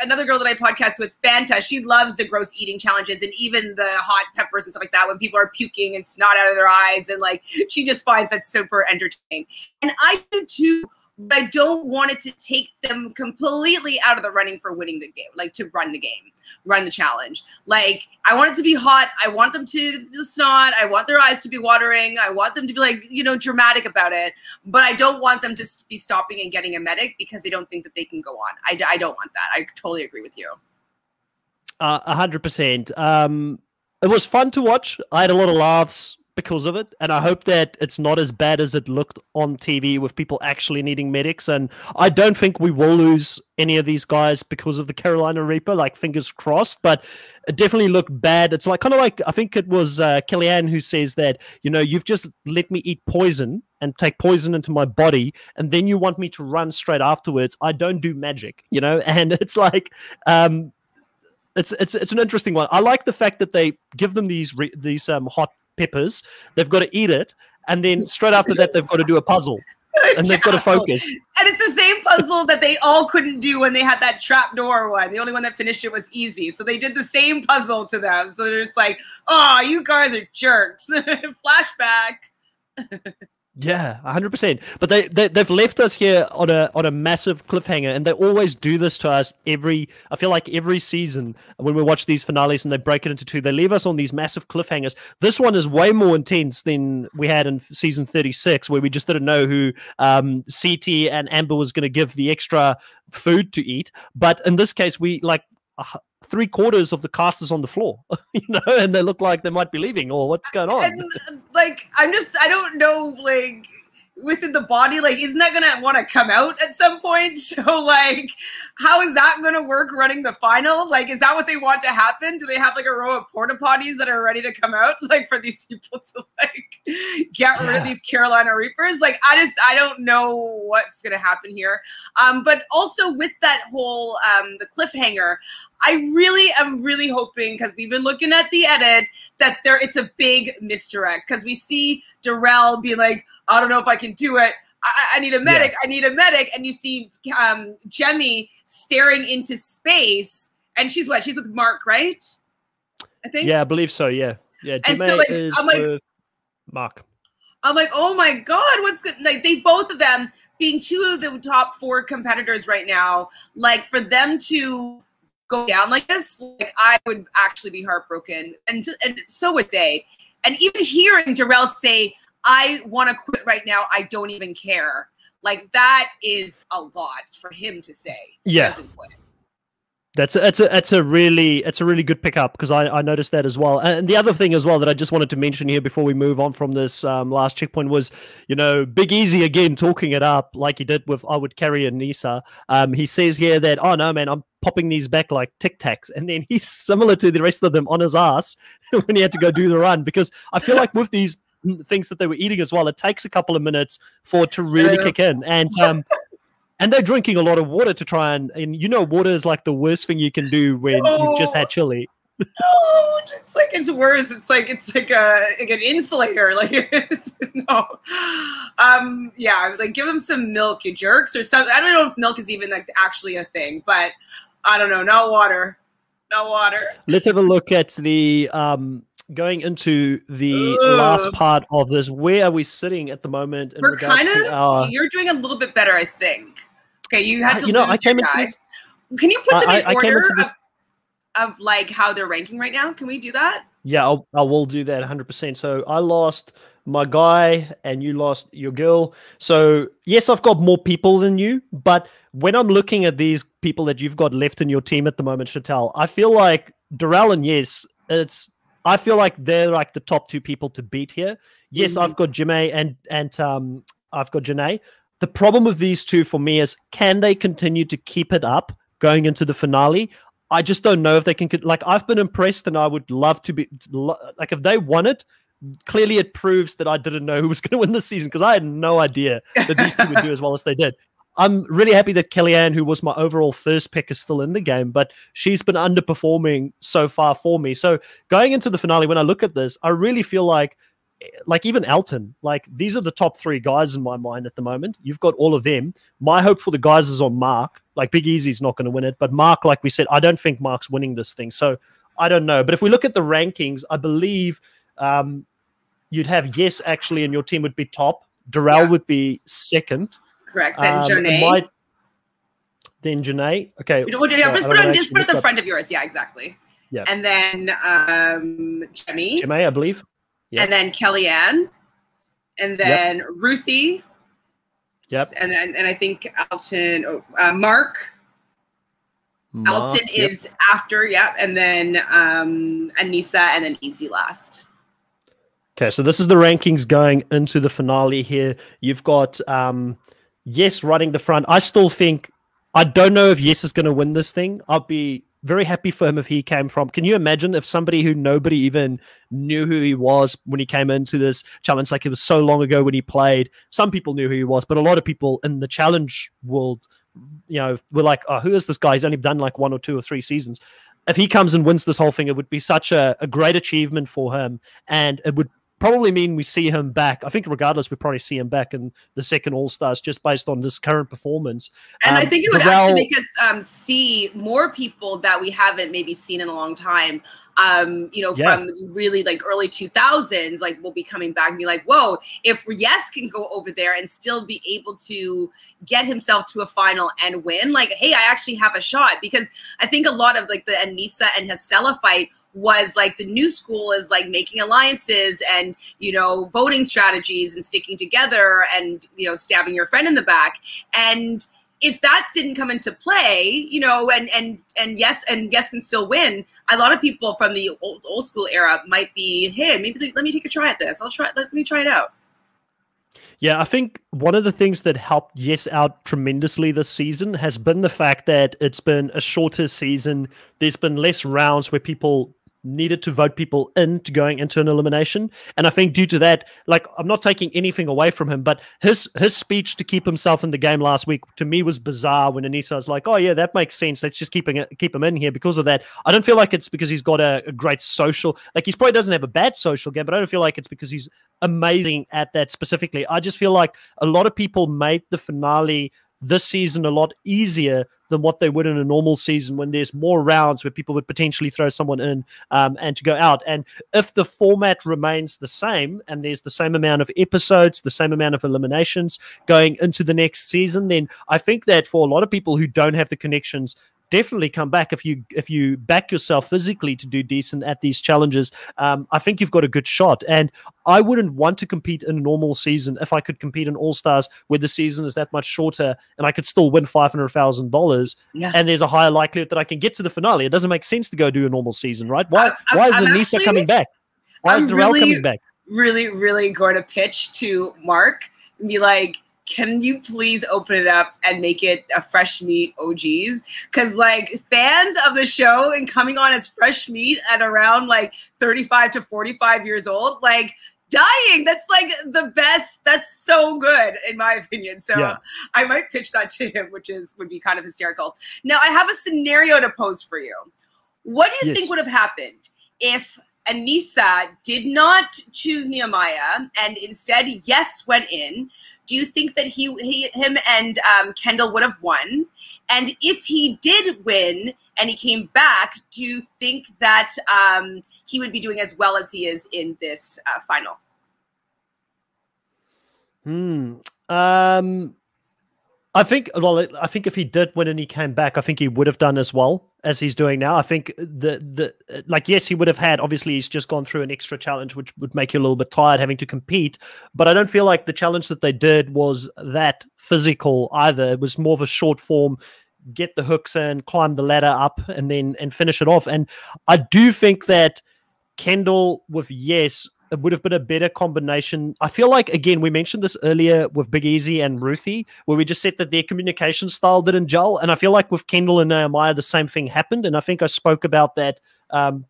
another girl that I podcast with, Fanta. She loves the gross eating challenges and even the hot peppers and stuff like that when people are puking and snot out of their eyes, and like she just finds that super entertaining. And I do too. But I don't want it to take them completely out of the running for winning the game, like to run the game, run the challenge. Like, I want it to be hot. I want them to snot. I want their eyes to be watering. I want them to be like, you know, dramatic about it. But I don't want them to be stopping and getting a medic because they don't think that they can go on. I don't want that. I totally agree with you. 100%. It was fun to watch. I had a lot of laughs because of it, and I hope that it's not as bad as it looked on TV with people actually needing medics. And I don't think we will lose any of these guys because of the Carolina Reaper, like, fingers crossed, but it definitely looked bad. It's like, kind of like, I think it was Kellyanne who says that, you know, you've just let me eat poison and take poison into my body, and then you want me to run straight afterwards. I don't do magic, you know. And it's like, it's an interesting one. I like the fact that they give them these hot peppers. They've got to eat it, and then straight after that they've got to do a puzzle, and they've got to focus. And it's the same puzzle that they all couldn't do when they had that trapdoor one. The only one that finished it was easy, so they did the same puzzle to them. So they're just like, oh, you guys are jerks. Flashback. Yeah, 100%. But they've left us here on a massive cliffhanger, and they always do this to us I feel like every season when we watch these finales and they break it into 2, they leave us on these massive cliffhangers. This one is way more intense than we had in season 36, where we just didn't know who CT and Amber was going to give the extra food to eat. But in this case, we like 3/4 of the cast is on the floor, you know, and they look like they might be leaving, or what's going on. And like, I don't know, like, within the body, like, isn't that gonna want to come out at some point? So like, how is that gonna work running the final? Like, is that what they want to happen? Do they have like a row of porta potties that are ready to come out, like, for these people to like get rid of these Carolina Reapers? Like, I don't know what's gonna happen here. But also with that whole the cliffhanger, I really am really hoping, because we've been looking at the edit, that it's a big misdirect, because we see Darrell be like, I don't know if I can do it. I need a medic. Yeah. I need a medic. And you see Jemmy staring into space, and she's what? She's with Mark, right? I think. Yeah, I believe so. Yeah, yeah. Jemmy so, like, is with Mark. I'm like, oh my God, what's good? Like, they, both of them being 2 of the top 4 competitors right now, like, for them to go down like this, like, I would actually be heartbroken, and so would they. And even hearing Darrell say, I want to quit right now, I don't even care, like, that is a lot for him to say. Yeah. He doesn't quit. It's a really good pickup, because I noticed that as well. And the other thing as well that I just wanted to mention here before we move on from this last checkpoint was, Big Easy again talking it up like he did with Carrie and Nisa. He says here that, oh no man, I'm popping these back like Tic Tacs, and then he's similar to the rest of them on his ass when he had to go do the run, because I feel like with these things that they were eating as well, it takes a couple of minutes for it to really kick in. And they're drinking a lot of water to try and water is like the worst thing you can do when you've just had chili. Oh, it's worse. It's like an insulator. No. Yeah, like give them some milk, you jerks, or something. I don't know if milk is even like actually a thing, but I don't know. No water. Let's have a look at the going into the last part of this. Where are we sitting at the moment? We're you're doing a little bit better, I think. Okay, you had to lose I came your guy. Can you put them in order of like how they're ranking right now? Can we do that? Yeah, I will do that 100%. So I lost my guy and you lost your girl. So yes, I've got more people than you, but when I'm looking at these people that you've got left in your team at the moment, Chantel, I feel like Darrell and Yes, I feel like they're like the top two people to beat here. Yes, I've got Janae and I've got Janae. The problem with these two for me is, can they continue to keep it up going into the finale? I just don't know if they can. Like, I've been impressed, and I would love to be like, if they won it, clearly it proves that I didn't know who was going to win this season, because I had no idea that these two would do as well as they did. I'm really happy that Kellyanne, who was my overall first pick, is still in the game, but she's been underperforming so far for me. So going into the finale, when I look at this, I really feel like even Alton, like these are the top three guys in my mind at the moment. You've got all of them. My hope for the guys is on Mark. Like, Big Easy's not going to win it, but Mark, like we said, I don't think Mark's winning this thing. So I don't know. But if we look at the rankings, I believe you'd have Yes actually, and your team would be top. Darrell would be second. Correct. Then Janae. Then Janae. Okay. Just put it at the front of yours. Yeah, exactly. Yeah. And then Janae, I believe. Yep. And then Kellyanne, and then Ruthie, and I think Alton, Mark. Alton is after, and then Anissa, and then Easy last. Okay, so this is the rankings going into the finale here. You've got Yes running the front. I still think, I don't know if Yes is going to win this thing. I'll be very happy for him if he came from. Can you imagine if somebody who nobody even knew who he was when he came into this challenge, like it was so long ago when he played, some people knew who he was, but a lot of people in the challenge world, were like, oh, who is this guy? He's only done like 1 or 2 or 3 seasons. If he comes and wins this whole thing, it would be such a great achievement for him, and it would probably mean we see him back. I think regardless, we probably see him back in the second All-Stars just based on this current performance. And I think it would actually make us see more people that we haven't maybe seen in a long time. From really like early 2000s, like we'll be coming back and be like, whoa, if Yes can go over there and still be able to get himself to a final and win, like, hey, I actually have a shot. Because I think a lot of like the Anissa and Hasela fight was like the new school is like making alliances and, voting strategies and sticking together and, stabbing your friend in the back. And if that didn't come into play, and Yes can still win, a lot of people from the old school era might be, hey, maybe let me take a try at this. Let me try it out. Yeah, I think one of the things that helped Yes out tremendously this season has been the fact that it's been a shorter season. There's been less rounds where people needed to vote people into going into an elimination. And I think due to that, like, I'm not taking anything away from him, but his speech to keep himself in the game last week to me was bizarre when Anissa was like, oh yeah, that makes sense. Let's just keep him in here because of that. I don't feel like it's because he's got a great social, like he probably doesn't have a bad social game, but I don't feel like it's because he's amazing at that specifically. I just feel like a lot of people made the finale this season a lot easier than what they would in a normal season when there's more rounds where people would potentially throw someone in and to go out. And if the format remains the same and there's the same amount of episodes, the same amount of eliminations going into the next season, then I think that for a lot of people who don't have the connections definitely come back if you back yourself physically to do decent at these challenges. I think you've got a good shot. And I wouldn't want to compete in a normal season if I could compete in All-Stars where the season is that much shorter and I could still win $500,000 and there's a higher likelihood that I can get to the finale. It doesn't make sense to go do a normal season, right? Why is Anissa coming back? Why is Darrell coming back? Really going to pitch to Mark and be like, can you please open it up and make it a fresh meat OGs? Because like fans of the show and coming on as fresh meat at around like 35 to 45 years old, like dying. That's like the best. That's so good in my opinion. So I might pitch that to him, would be kind of hysterical. Now I have a scenario to pose for you. What do you think would have happened if Anissa did not choose Nehemiah and instead Yes went in? Do you think that him and Kendall would have won? And if he did win and he came back, do you think that he would be doing as well as he is in this final? I think if he did win and he came back, I think he would have done as well as he's doing now. I think yes, he would have had, obviously he's just gone through an extra challenge, which would make you a little bit tired having to compete. But I don't feel like the challenge that they did was that physical either. It was more of a short form, get the hooks in, climb the ladder up and finish it off. And I do think that Kendall with Yes, it would have been a better combination. I feel like, again, we mentioned this earlier with Big Easy and Ruthie, where we just said that their communication style didn't gel. And I feel like with Kendall and Nehemiah, the same thing happened. And I think I spoke about that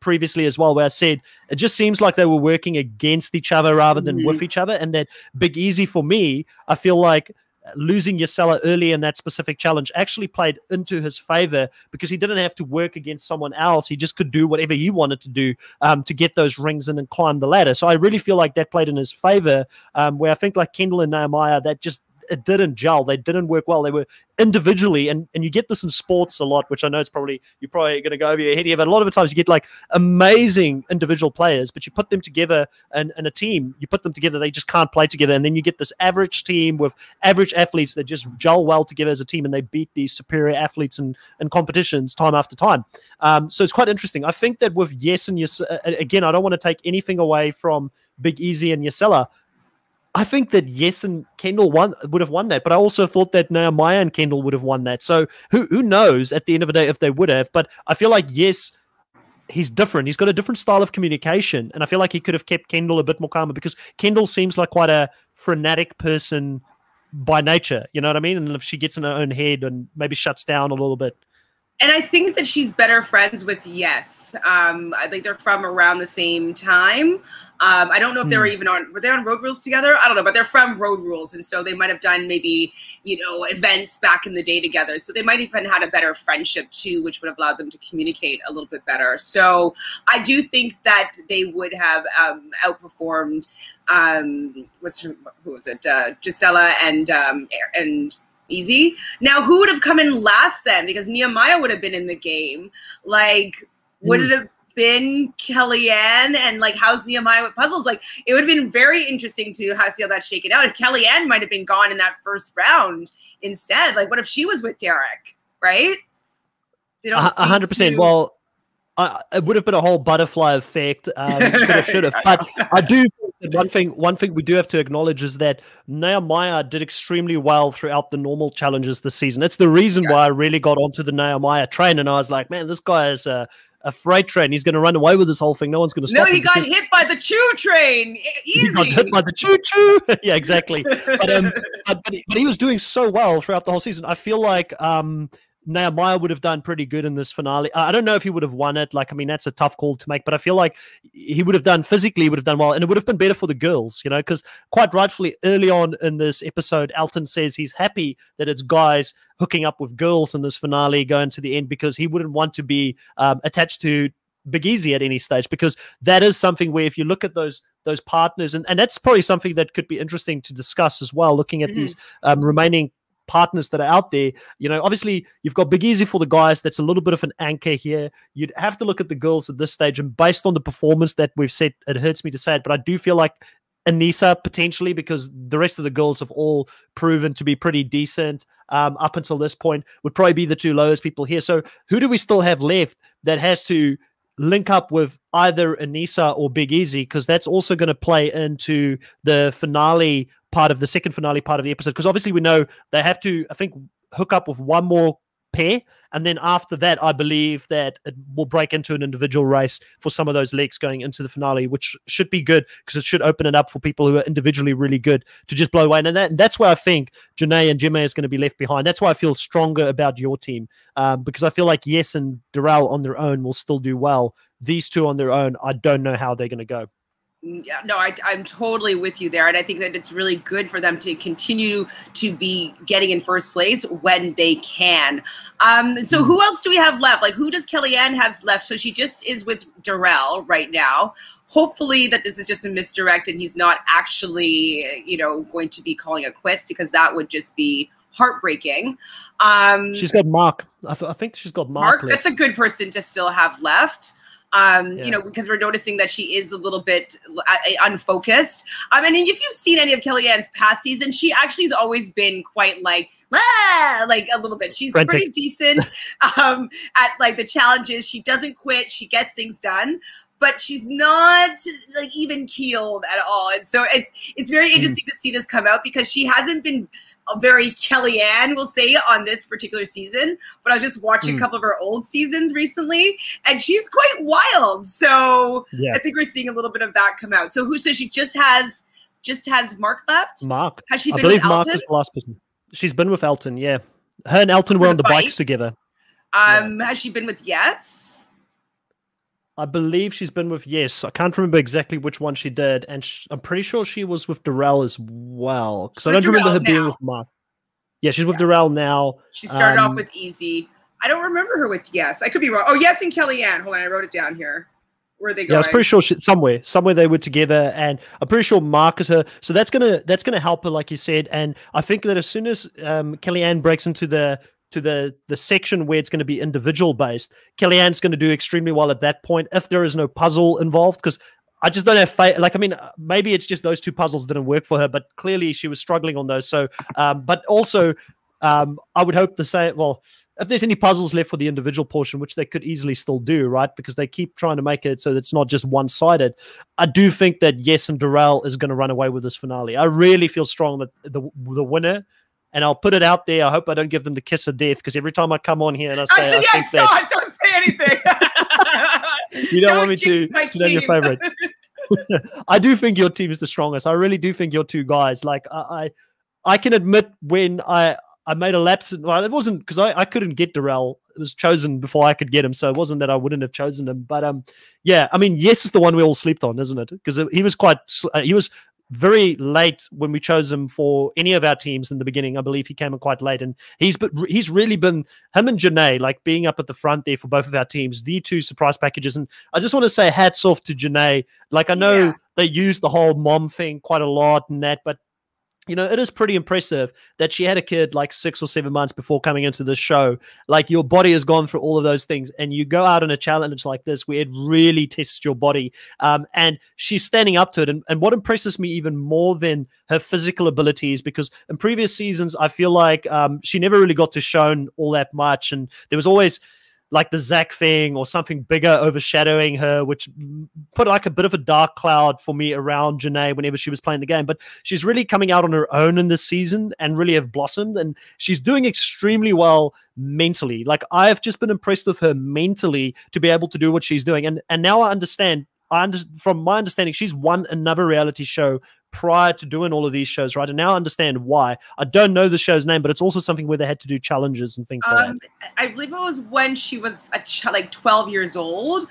previously as well, where I said it just seems like they were working against each other rather than with each other. And that Big Easy, for me, I feel like losing Yesella early in that specific challenge actually played into his favor because he didn't have to work against someone else. He just could do whatever he wanted to do to get those rings in and climb the ladder. So I really feel like that played in his favor, where I think like Kendall and Nehemiah, it didn't gel. They didn't work well. They were individually, and you get this in sports a lot, which I know you're probably going to go over your head here, but a lot of the times you get like amazing individual players, but you put them together in a team, you put them together, they just can't play together. And then you get this average team with average athletes that just gel well together as a team, and they beat these superior athletes in competitions time after time. So it's quite interesting. I think that with Yes and again, I don't want to take anything away from Big Easy and Yesella. I think that Yes and Kendall would have won that, but I also thought that Nehemiah and Kendall would have won that. So who knows at the end of the day if they would have, but I feel like Yes, he's different. He's got a different style of communication, and I feel like he could have kept Kendall a bit more calmer because Kendall seems like quite a frenetic person by nature, you know what I mean? And if she gets in her own head and maybe shuts down a little bit. And I think that she's better friends with Yes. I think they're from around the same time. I don't know if they were even were they on Road Rules together? I don't know, but they're from Road Rules. And so they might have done maybe, events back in the day together. So they might even had a better friendship too, which would have allowed them to communicate a little bit better. So I do think that they would have outperformed, who was it? Gisela and Easy. Now, who would have come in last then? Because Nehemiah would have been in the game. Like, would it have been Kellyanne? And like, how's Nehemiah with puzzles? Like, it would have been very interesting to see how that's shaken out. If Kellyanne might have been gone in that first round instead. Like, what if she was with Derek? Right? They don't 100%. Well, it would have been a whole butterfly effect. Could have, should have. But I do think one thing we do have to acknowledge is that Nehemiah did extremely well throughout the normal challenges this season. It's the reason why I really got onto the Nehemiah train, and I was like, man, this guy is a freight train. He's going to run away with this whole thing. No one's going to stop him. No, he got hit by the choo train. Easy. He got hit by the choo-choo. Yeah, exactly. But he was doing so well throughout the whole season. I feel like Nehemiah would have done pretty good in this finale. I don't know if he would have won it. Like, I mean, that's a tough call to make, but I feel like he would have done physically, would have done well, and it would have been better for the girls, because quite rightfully early on in this episode, Alton says he's happy that it's guys hooking up with girls in this finale going to the end because he wouldn't want to be attached to Big Easy at any stage, because that is something where if you look at those partners, and that's probably something that could be interesting to discuss as well, looking at these remaining partners that are out there. Obviously you've got Big Easy for the guys. That's a little bit of an anchor here. You'd have to look at the girls at this stage, and based on the performance that we've said, it hurts me to say it, but I do feel like Anissa potentially, because the rest of the girls have all proven to be pretty decent. up until this point would probably be the two lowest people here. So who do we still have left that has to link up with either Anissa or Big Easy? Because that's also going to play into the finale part of the second finale part of the episode. Because obviously we know they have to, I think, hook up with one more pair, and then after that I believe that it will break into an individual race for some of those legs going into the finale, which should be good because it should open it up for people who are individually really good to just blow away. And that's where I think Janae and Jimmy is going to be left behind. That's why I feel stronger about your team, because I feel like Yes and Darrell on their own will still do well. These two on their own, I don't know how they're going to go. Yeah, no, I'm totally with you there. And I think that it's really good for them to continue to be getting in first place when they can. So who else do we have left? Like, who does Kellyanne have left? So she just is with Darrell right now. Hopefully that this is just a misdirect and he's not actually, going to be calling it quits, because that would just be heartbreaking. She's got Mark. I think she's got Mark left. That's a good person to still have left. Because we're noticing that she is a little bit unfocused. And if you've seen any of Kellyanne's past seasons, she actually has always been quite like a little bit. She's frantic. Pretty decent at like the challenges. She doesn't quit. She gets things done. But she's not like even keeled at all. And so it's very interesting to see this come out, because she hasn't been very Kellyanne, we'll say, on this particular season. But I was just watching a couple of her old seasons recently, and she's quite wild. So I think we're seeing a little bit of that come out. So she just has Mark left? Mark. Has she been I believe with Mark Alton? is the last person. She's been with Alton, yeah. Her and Alton were on the bikes together. Has she been with Yes? I believe she's been with Yes. I can't remember exactly which one she did, and I'm pretty sure she was with Darrell as well, because I don't remember her being with Mark. Yeah, she's with Darrell now. She started off with Easy. I don't remember her with Yes. I could be wrong. Oh, Yes and Kellyanne. Hold on, I wrote it down here. Where are they going? Yeah, I was pretty sure somewhere they were together, and I'm pretty sure Mark is her. So that's gonna help her, like you said. And I think that as soon as Kellyanne breaks into the section where it's going to be individual based, Kellyanne's going to do extremely well at that point if there is no puzzle involved, because I just don't have faith. Like, I mean, maybe it's just those two puzzles didn't work for her, but clearly she was struggling on those. So, but also, I would hope the same. Well, if there's any puzzles left for the individual portion, which they could easily still do, right? Because they keep trying to make it so it's not just one-sided. I do think that Yes and Darrell is going to run away with this finale. I really feel strong that the winner. And I'll put it out there. I hope I don't give them the kiss of death, because every time I come on here and I say, actually, I saw it. Don't say anything. You don't want me to know your favorite. I do think your team is the strongest. I really do think your two guys. Like I can admit when I made a lapse. Well, it wasn't because I couldn't get Darrell. It was chosen before I could get him, so it wasn't that I wouldn't have chosen him. But yeah, I mean, Yes is the one we all slept on, isn't it? Because he was very late when we chose him for any of our teams in the beginning. I believe he came in quite late, and he's really been, him and Janae, like being up at the front there for both of our teams, the two surprise packages. And I just want to say hats off to Janae. Like, I know they use the whole mom thing quite a lot and that, but it is pretty impressive that she had a kid like 6 or 7 months before coming into this show. Like, your body has gone through all of those things, and you go out in a challenge like this where it really tests your body. And she's standing up to it. And what impresses me even more than her physical abilities, because in previous seasons, I feel like she never really got to shown all that much. And there was always like the Zach thing or something bigger overshadowing her, which put like a bit of a dark cloud for me around Janae whenever she was playing the game. But she's really coming out on her own in this season and really have blossomed, and she's doing extremely well mentally. Like, I've just been impressed with her mentally to be able to do what she's doing. And now I understand, from my understanding, she's won another reality show prior to doing all of these shows, right? And now I understand why. I don't know the show's name, but it's also something where they had to do challenges and things like that. I believe it was when she was like 12 years old,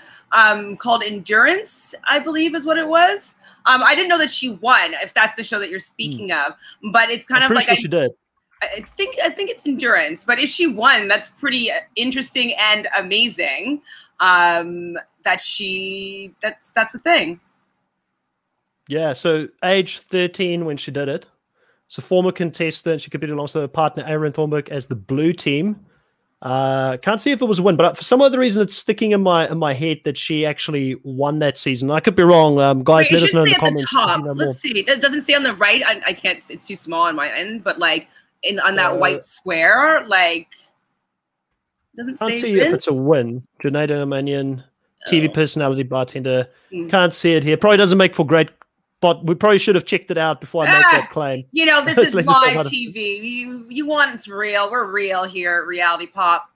called Endurance, I believe is what it was. I didn't know that she won, if that's the show that you're speaking of, but it's kind of like, she did. I think it's Endurance, but if she won, that's pretty interesting and amazing. That's a thing. Yeah, so age 13 when she did it. So former contestant, she competed alongside her partner Aaron Thornburg as the blue team. Can't see if it was a win, but for some other reason it's sticking in my head that she actually won that season. I could be wrong. Guys, let us know in the comments. Let's see. It doesn't say on the right. I can't. It's too small on my end, but like on that white square? Like, doesn't say. Can't see if it's a win. Janae Domanion, TV personality, bartender. Can't see it here. Probably doesn't make for great. But we probably should have checked it out before I make that claim. You know, this is live TV. You want it's real. We're real here at Reality Pop.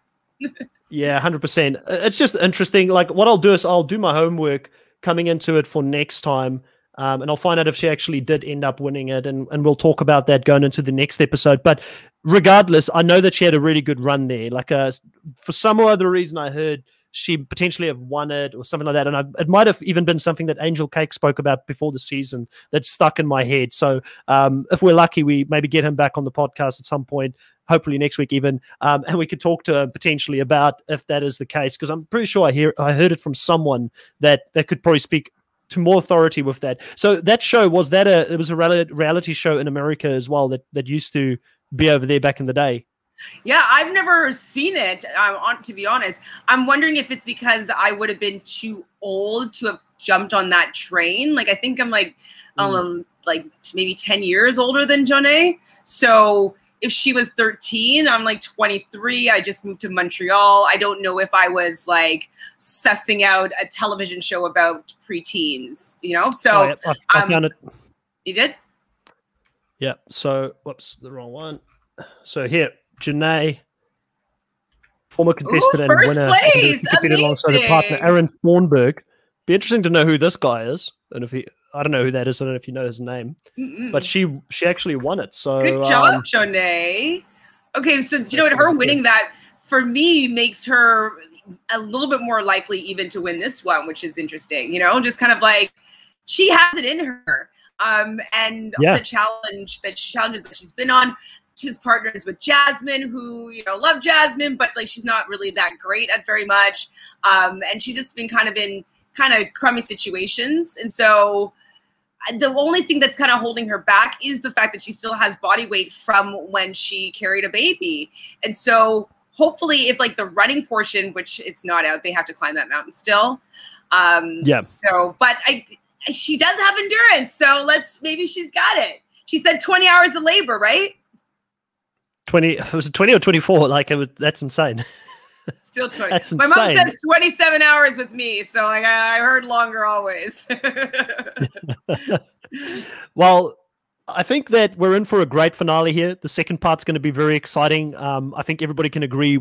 Yeah, 100%. It's just interesting. Like, what I'll do is I'll do my homework coming into it for next time, and I'll find out if she actually did end up winning it, and we'll talk about that going into the next episode. But regardless, I know that she had a really good run there. Like, for some other reason, I heard she potentially have won it or something like that. And it might have even been something that Angel Cake spoke about before the season that stuck in my head. So if we're lucky, we maybe get him back on the podcast at some point, hopefully next week even, and we could talk to him potentially about if that is the case, because I'm pretty sure I heard it from someone that could probably speak to more authority with that. So that show, was that it was a reality show in America as well that used to be over there back in the day? Yeah, I've never seen it, to be honest. I'm wondering if it's because I would have been too old to have jumped on that train. Like, I think I'm like maybe 10 years older than Janae. So if she was 13, I'm like 23. I just moved to Montreal. I don't know if I was like sussing out a television show about preteens, you know? So I found it. You did? Yeah. So, whoops, the wrong one. So here, Janae, former contestant and winner, competed alongside her partner Aaron Thornburg. Be interesting to know who this guy is, and I don't know who that is. I don't know if you know his name, but she actually won it. So good job, Janae. Okay, so you know what? Her winning that for me makes her a little bit more likely even to win this one, which is interesting. You know, just kind of like she has it in her, and the challenges that she's been on. She's partners with Jasmine, who, you know, love Jasmine, but like she's not really that great at very much. And she's just been kind of in crummy situations. And so the only thing that's kind of holding her back is the fact that she still has body weight from when she carried a baby. And so hopefully if like the running portion, which it's not out, they have to climb that mountain still. So, but she does have endurance. So maybe she's got it. She said 20 hours of labor, right? 20, was it 20 or 24? Like, that's insane. Still 20. That's insane. My mom says 27 hours with me, so like I heard longer always. Well, I think that we're in for a great finale here. The second part's going to be very exciting. I think everybody can agree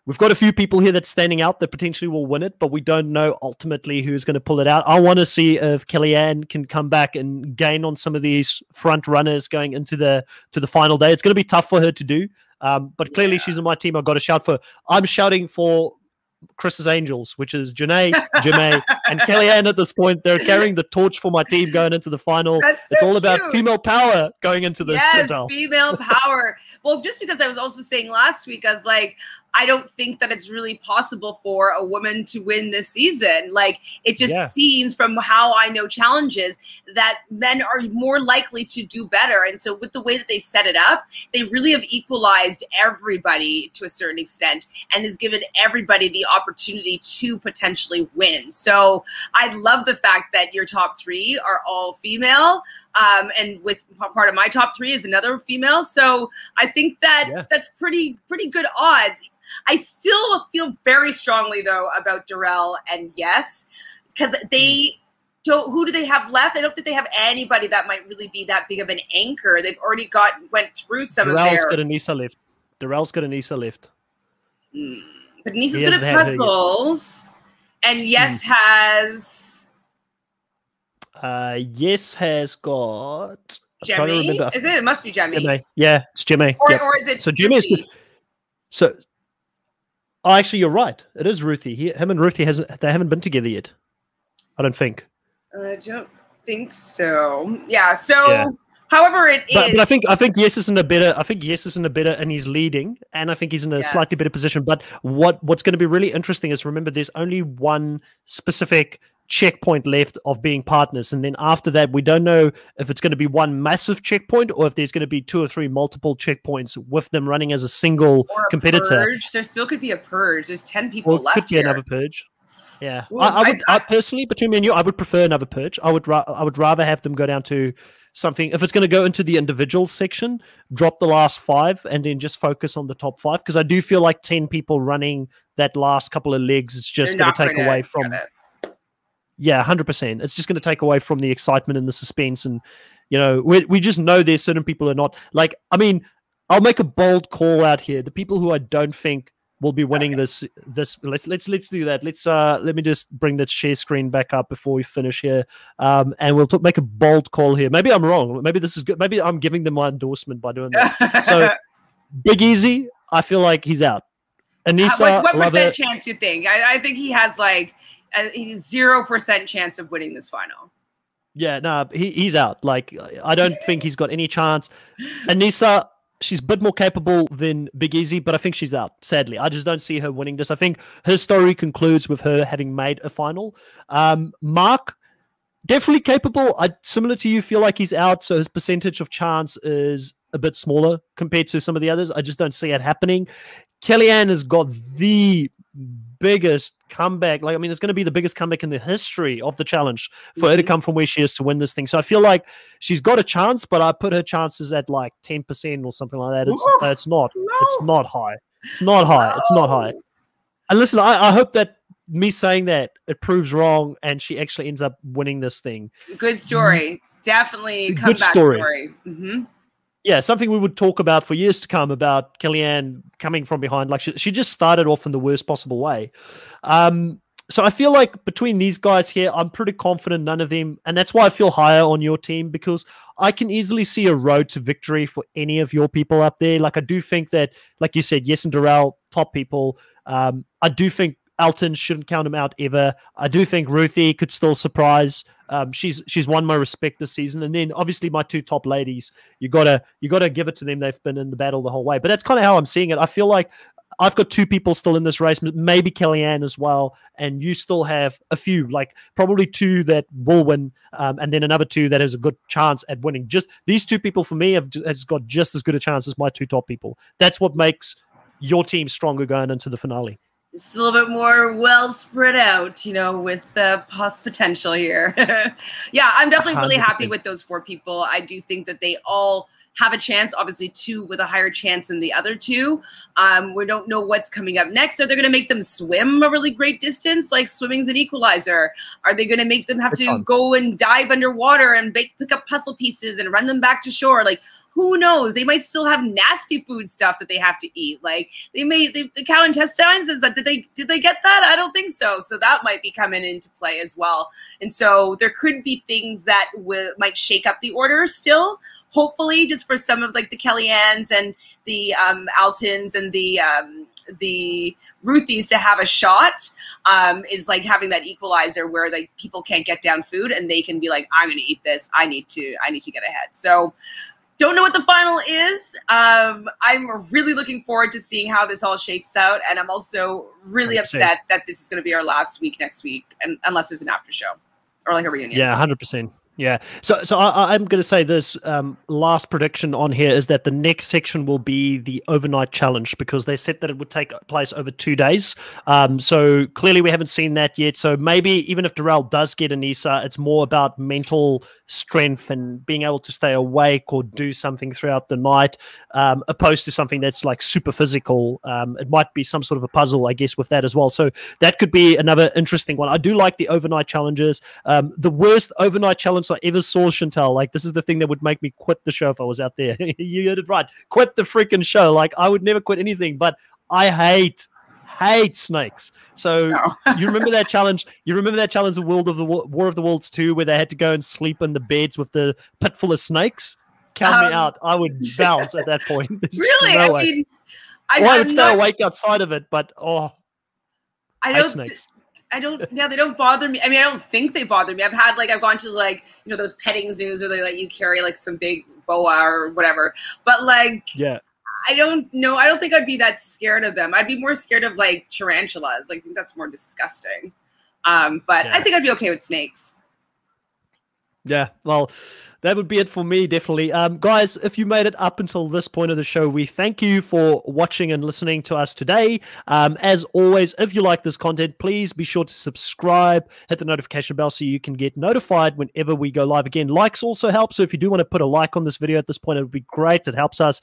we've got a few people here that's standing out that potentially will win it, but we don't know ultimately who's going to pull it out. I want to see if Kellyanne can come back and gain on some of these front runners going into the final day. It's going to be tough for her to do, but clearly she's in my team. I've got to shout for. I'm shouting for Chris's Angels, which is Janae, Janae, and Kellyanne at this point. They're carrying the torch for my team going into the final. It's all about female power going into this. Yes, female power. Well, just because I was also saying last week, I was like, I don't think that it's really possible for a woman to win this season. Like, it just seems from how I know challenges that men are more likely to do better. And so with the way that they set it up, they really have equalized everybody to a certain extent and has given everybody the opportunity to potentially win. So I love the fact that your top three are all female. And with part of my top three is another female. So I think that that's pretty good odds. I still feel very strongly though about Darrell and Yes, because they don't. Who do they have left? I don't think they have anybody that might really be that big of an anchor. They've already went through some of their. Darrell's got Anissa left. Darrell's got Anissa left. But Anissa's good at puzzles, and Yes has. Yes has got. Jemmy? Is it? It must be Jemmy. Yeah, it's Jemmy. Or is it? So Jemmy's good. So. Oh, actually, you're right. It is Ruthie. Him and Ruthie they haven't been together yet. I don't think. I don't think so. Yeah. So, however it is, but I think Yes is in a better. I think Yes is in a better, and he's leading, and I think he's in a slightly better position. But what's going to be really interesting is remember there's only one specific checkpoint left of being partners, and then after that we don't know if it's going to be one massive checkpoint or if there's going to be 2 or 3 multiple checkpoints with them running as a single competitor. Purge. There still could be a purge. There's 10 people left. Could be another purge. Yeah, well, I personally, between me and you, I would prefer another purge. I would rather have them go down to something. If it's going to go into the individual section, drop the last 5 and then just focus on the top 5. Because I do feel like 10 people running that last couple of legs, it's just going to take away from. Yeah, 100%. It's just going to take away from the excitement and the suspense. And, you know, we just know there's certain people who are not. Like, I mean, I'll make a bold call out here. The people who I don't think will be winning this let's do that. Let me just bring that share screen back up before we finish here. And we'll make a bold call here. Maybe I'm wrong. Maybe this is good. Maybe I'm giving them my endorsement by doing this. So Big Easy, I feel like he's out. Anissa, what percent chance do you think? I think he has like a 0% chance of winning this final. Yeah, no, he's out. Like, I don't think he's got any chance. Anissa, she's a bit more capable than Big Easy, but I think she's out, sadly. I just don't see her winning this. I think her story concludes with her having made a final. Mark, definitely capable. I, similar to you, feel like he's out, so his percentage of chance is a bit smaller compared to some of the others. I just don't see it happening. Kellyanne has got the biggest comeback. Like, I mean, it's going to be the biggest comeback in the history of the challenge for her to come from where she is to win this thing. So I feel like she's got a chance, but I put her chances at like 10% or something like that. It's not high. It's not high. It's not high. And listen, I hope that me saying that it proves wrong and she actually ends up winning this thing. Good story. Definitely comeback story. Yeah, something we would talk about for years to come about Kellyanne coming from behind. Like she just started off in the worst possible way. So I feel like between these guys here, I'm pretty confident none of them, and that's why I feel higher on your team, because I can easily see a road to victory for any of your people up there. Like, I do think that, like you said, Yes and Darrell, top people. I do think Alton, shouldn't count him out ever. I do think Ruthie could still surprise. She's won my respect this season. And then obviously my 2 top ladies, you gotta give it to them. They've been in the battle the whole way. But that's kind of how I'm seeing it. I feel like I've got 2 people still in this race, maybe Kellyanne as well, and you still have a few, like probably 2 that will win, and then another 2 that has a good chance at winning. Just these 2 people for me have got just as good a chance as my 2 top people. That's what makes your team stronger going into the finale. It's a little bit more well spread out, you know, with the potential here. Yeah, I'm definitely really happy with those 4 people. I do think that they all have a chance, obviously 2 with a higher chance than the other 2. We don't know what's coming up next. Are they going to make them swim a really great distance? Like, swimming's an equalizer. Are they going to make them have to go and dive underwater and pick up puzzle pieces and run them back to shore? Like, who knows? They might still have nasty food stuff that they have to eat. Like, the cow intestines, did they get that? I don't think so. So that might be coming into play as well. And so there could be things that might shake up the order still. Hopefully, just for some of like the Kellyannes and the Altons and the Ruthies to have a shot, is like having that equalizer where like people can't get down food and they can be like, I'm going to eat this. I need to get ahead. So. Don't know what the final is. I'm really looking forward to seeing how this all shakes out, and I'm also really upset that this is going to be our last week next week, and unless there's an after show or like a reunion. Yeah, 100%. Yeah. So I'm going to say this last prediction on here is that the next section will be the overnight challenge, because they said that it would take place over 2 days. So clearly we haven't seen that yet. So maybe even if Darrell does get Anissa, it's more about mental strength and being able to stay awake or do something throughout the night, opposed to something that's like super physical. It might be some sort of a puzzle, I guess, with that as well. So that could be another interesting one. I do like the overnight challenges. The worst overnight challenge I ever saw, Chantal, like, this is the thing that would make me quit the show if I was out there. You heard it right. Quit the freaking show. Like, I would never quit anything, but I hate snakes. So you remember that challenge? You remember that challenge of War of the Worlds 2, where they had to go and sleep in the beds with the pit full of snakes? Count me out. I would bounce at that point. Really? No I mean, I would stay awake outside of it, but I hate snakes. Yeah, they don't bother me. I mean, I don't think they bother me. I've gone to like, you know, those petting zoos where they let you carry like some big boa or whatever. But like, yeah, I don't know. I don't think I'd be that scared of them. I'd be more scared of like tarantulas. Like, I think that's more disgusting. But yeah. I think I'd be okay with snakes. Yeah, well, That would be it for me, definitely. Guys, if you made it up until this point of the show, we thank you for watching and listening to us today. As always, if you like this content, please be sure to subscribe, hit the notification bell so you can get notified whenever we go live again. Likes also help, so if you do want to put a like on this video at this point, it would be great. It helps us,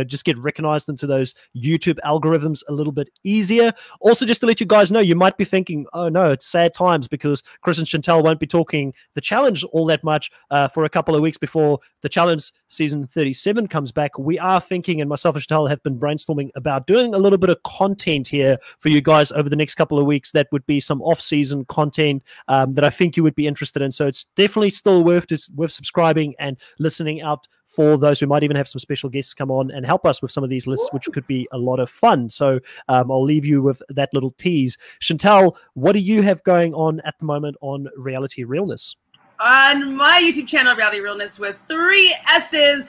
just get recognized into those YouTube algorithms a little bit easier. Also, just to let you guys know, you might be thinking, oh no, it's sad times because Chris and Chantel won't be talking the challenge all that much for a couple of weeks before the challenge season 37 comes back. We are thinking, and myself and Chantel have been brainstorming about doing a little bit of content here for you guys over the next couple of weeks. That would be some off-season content that I think you would be interested in. So it's definitely still worth subscribing and listening out for those. We might even have some special guests come on and help us with some of these lists, which could be a lot of fun. So I'll leave you with that little tease. Chantel, what do you have going on at the moment on Reality Realness? On my YouTube channel, Reality Realness with 3 S's.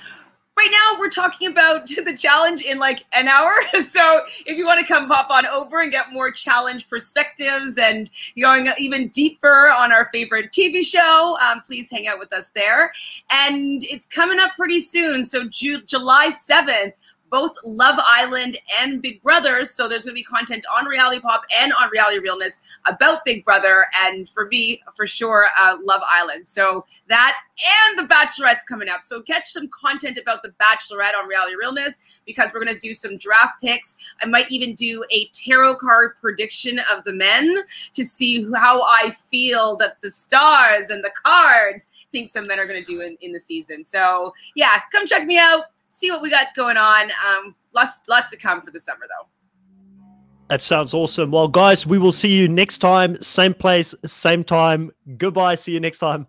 Right now, we're talking about the challenge in like an hour. So if you want to come pop on over and get more challenge perspectives and going even deeper on our favorite TV show, please hang out with us there. And it's coming up pretty soon. So July 7th, both Love Island and Big Brother. So there's going to be content on Reality Pop and on Reality Realness about Big Brother. And for me, for sure, Love Island. So that and The Bachelorette's coming up. So catch some content about The Bachelorette on Reality Realness because we're going to do some draft picks. I might even do a tarot card prediction of the men to see how I feel that the stars and the cards think some men are going to do in the season. So yeah, come check me out. See what we got going on. Lots to come for the summer, though. That sounds awesome. Well, guys, we will see you next time. Same place, same time. Goodbye. See you next time.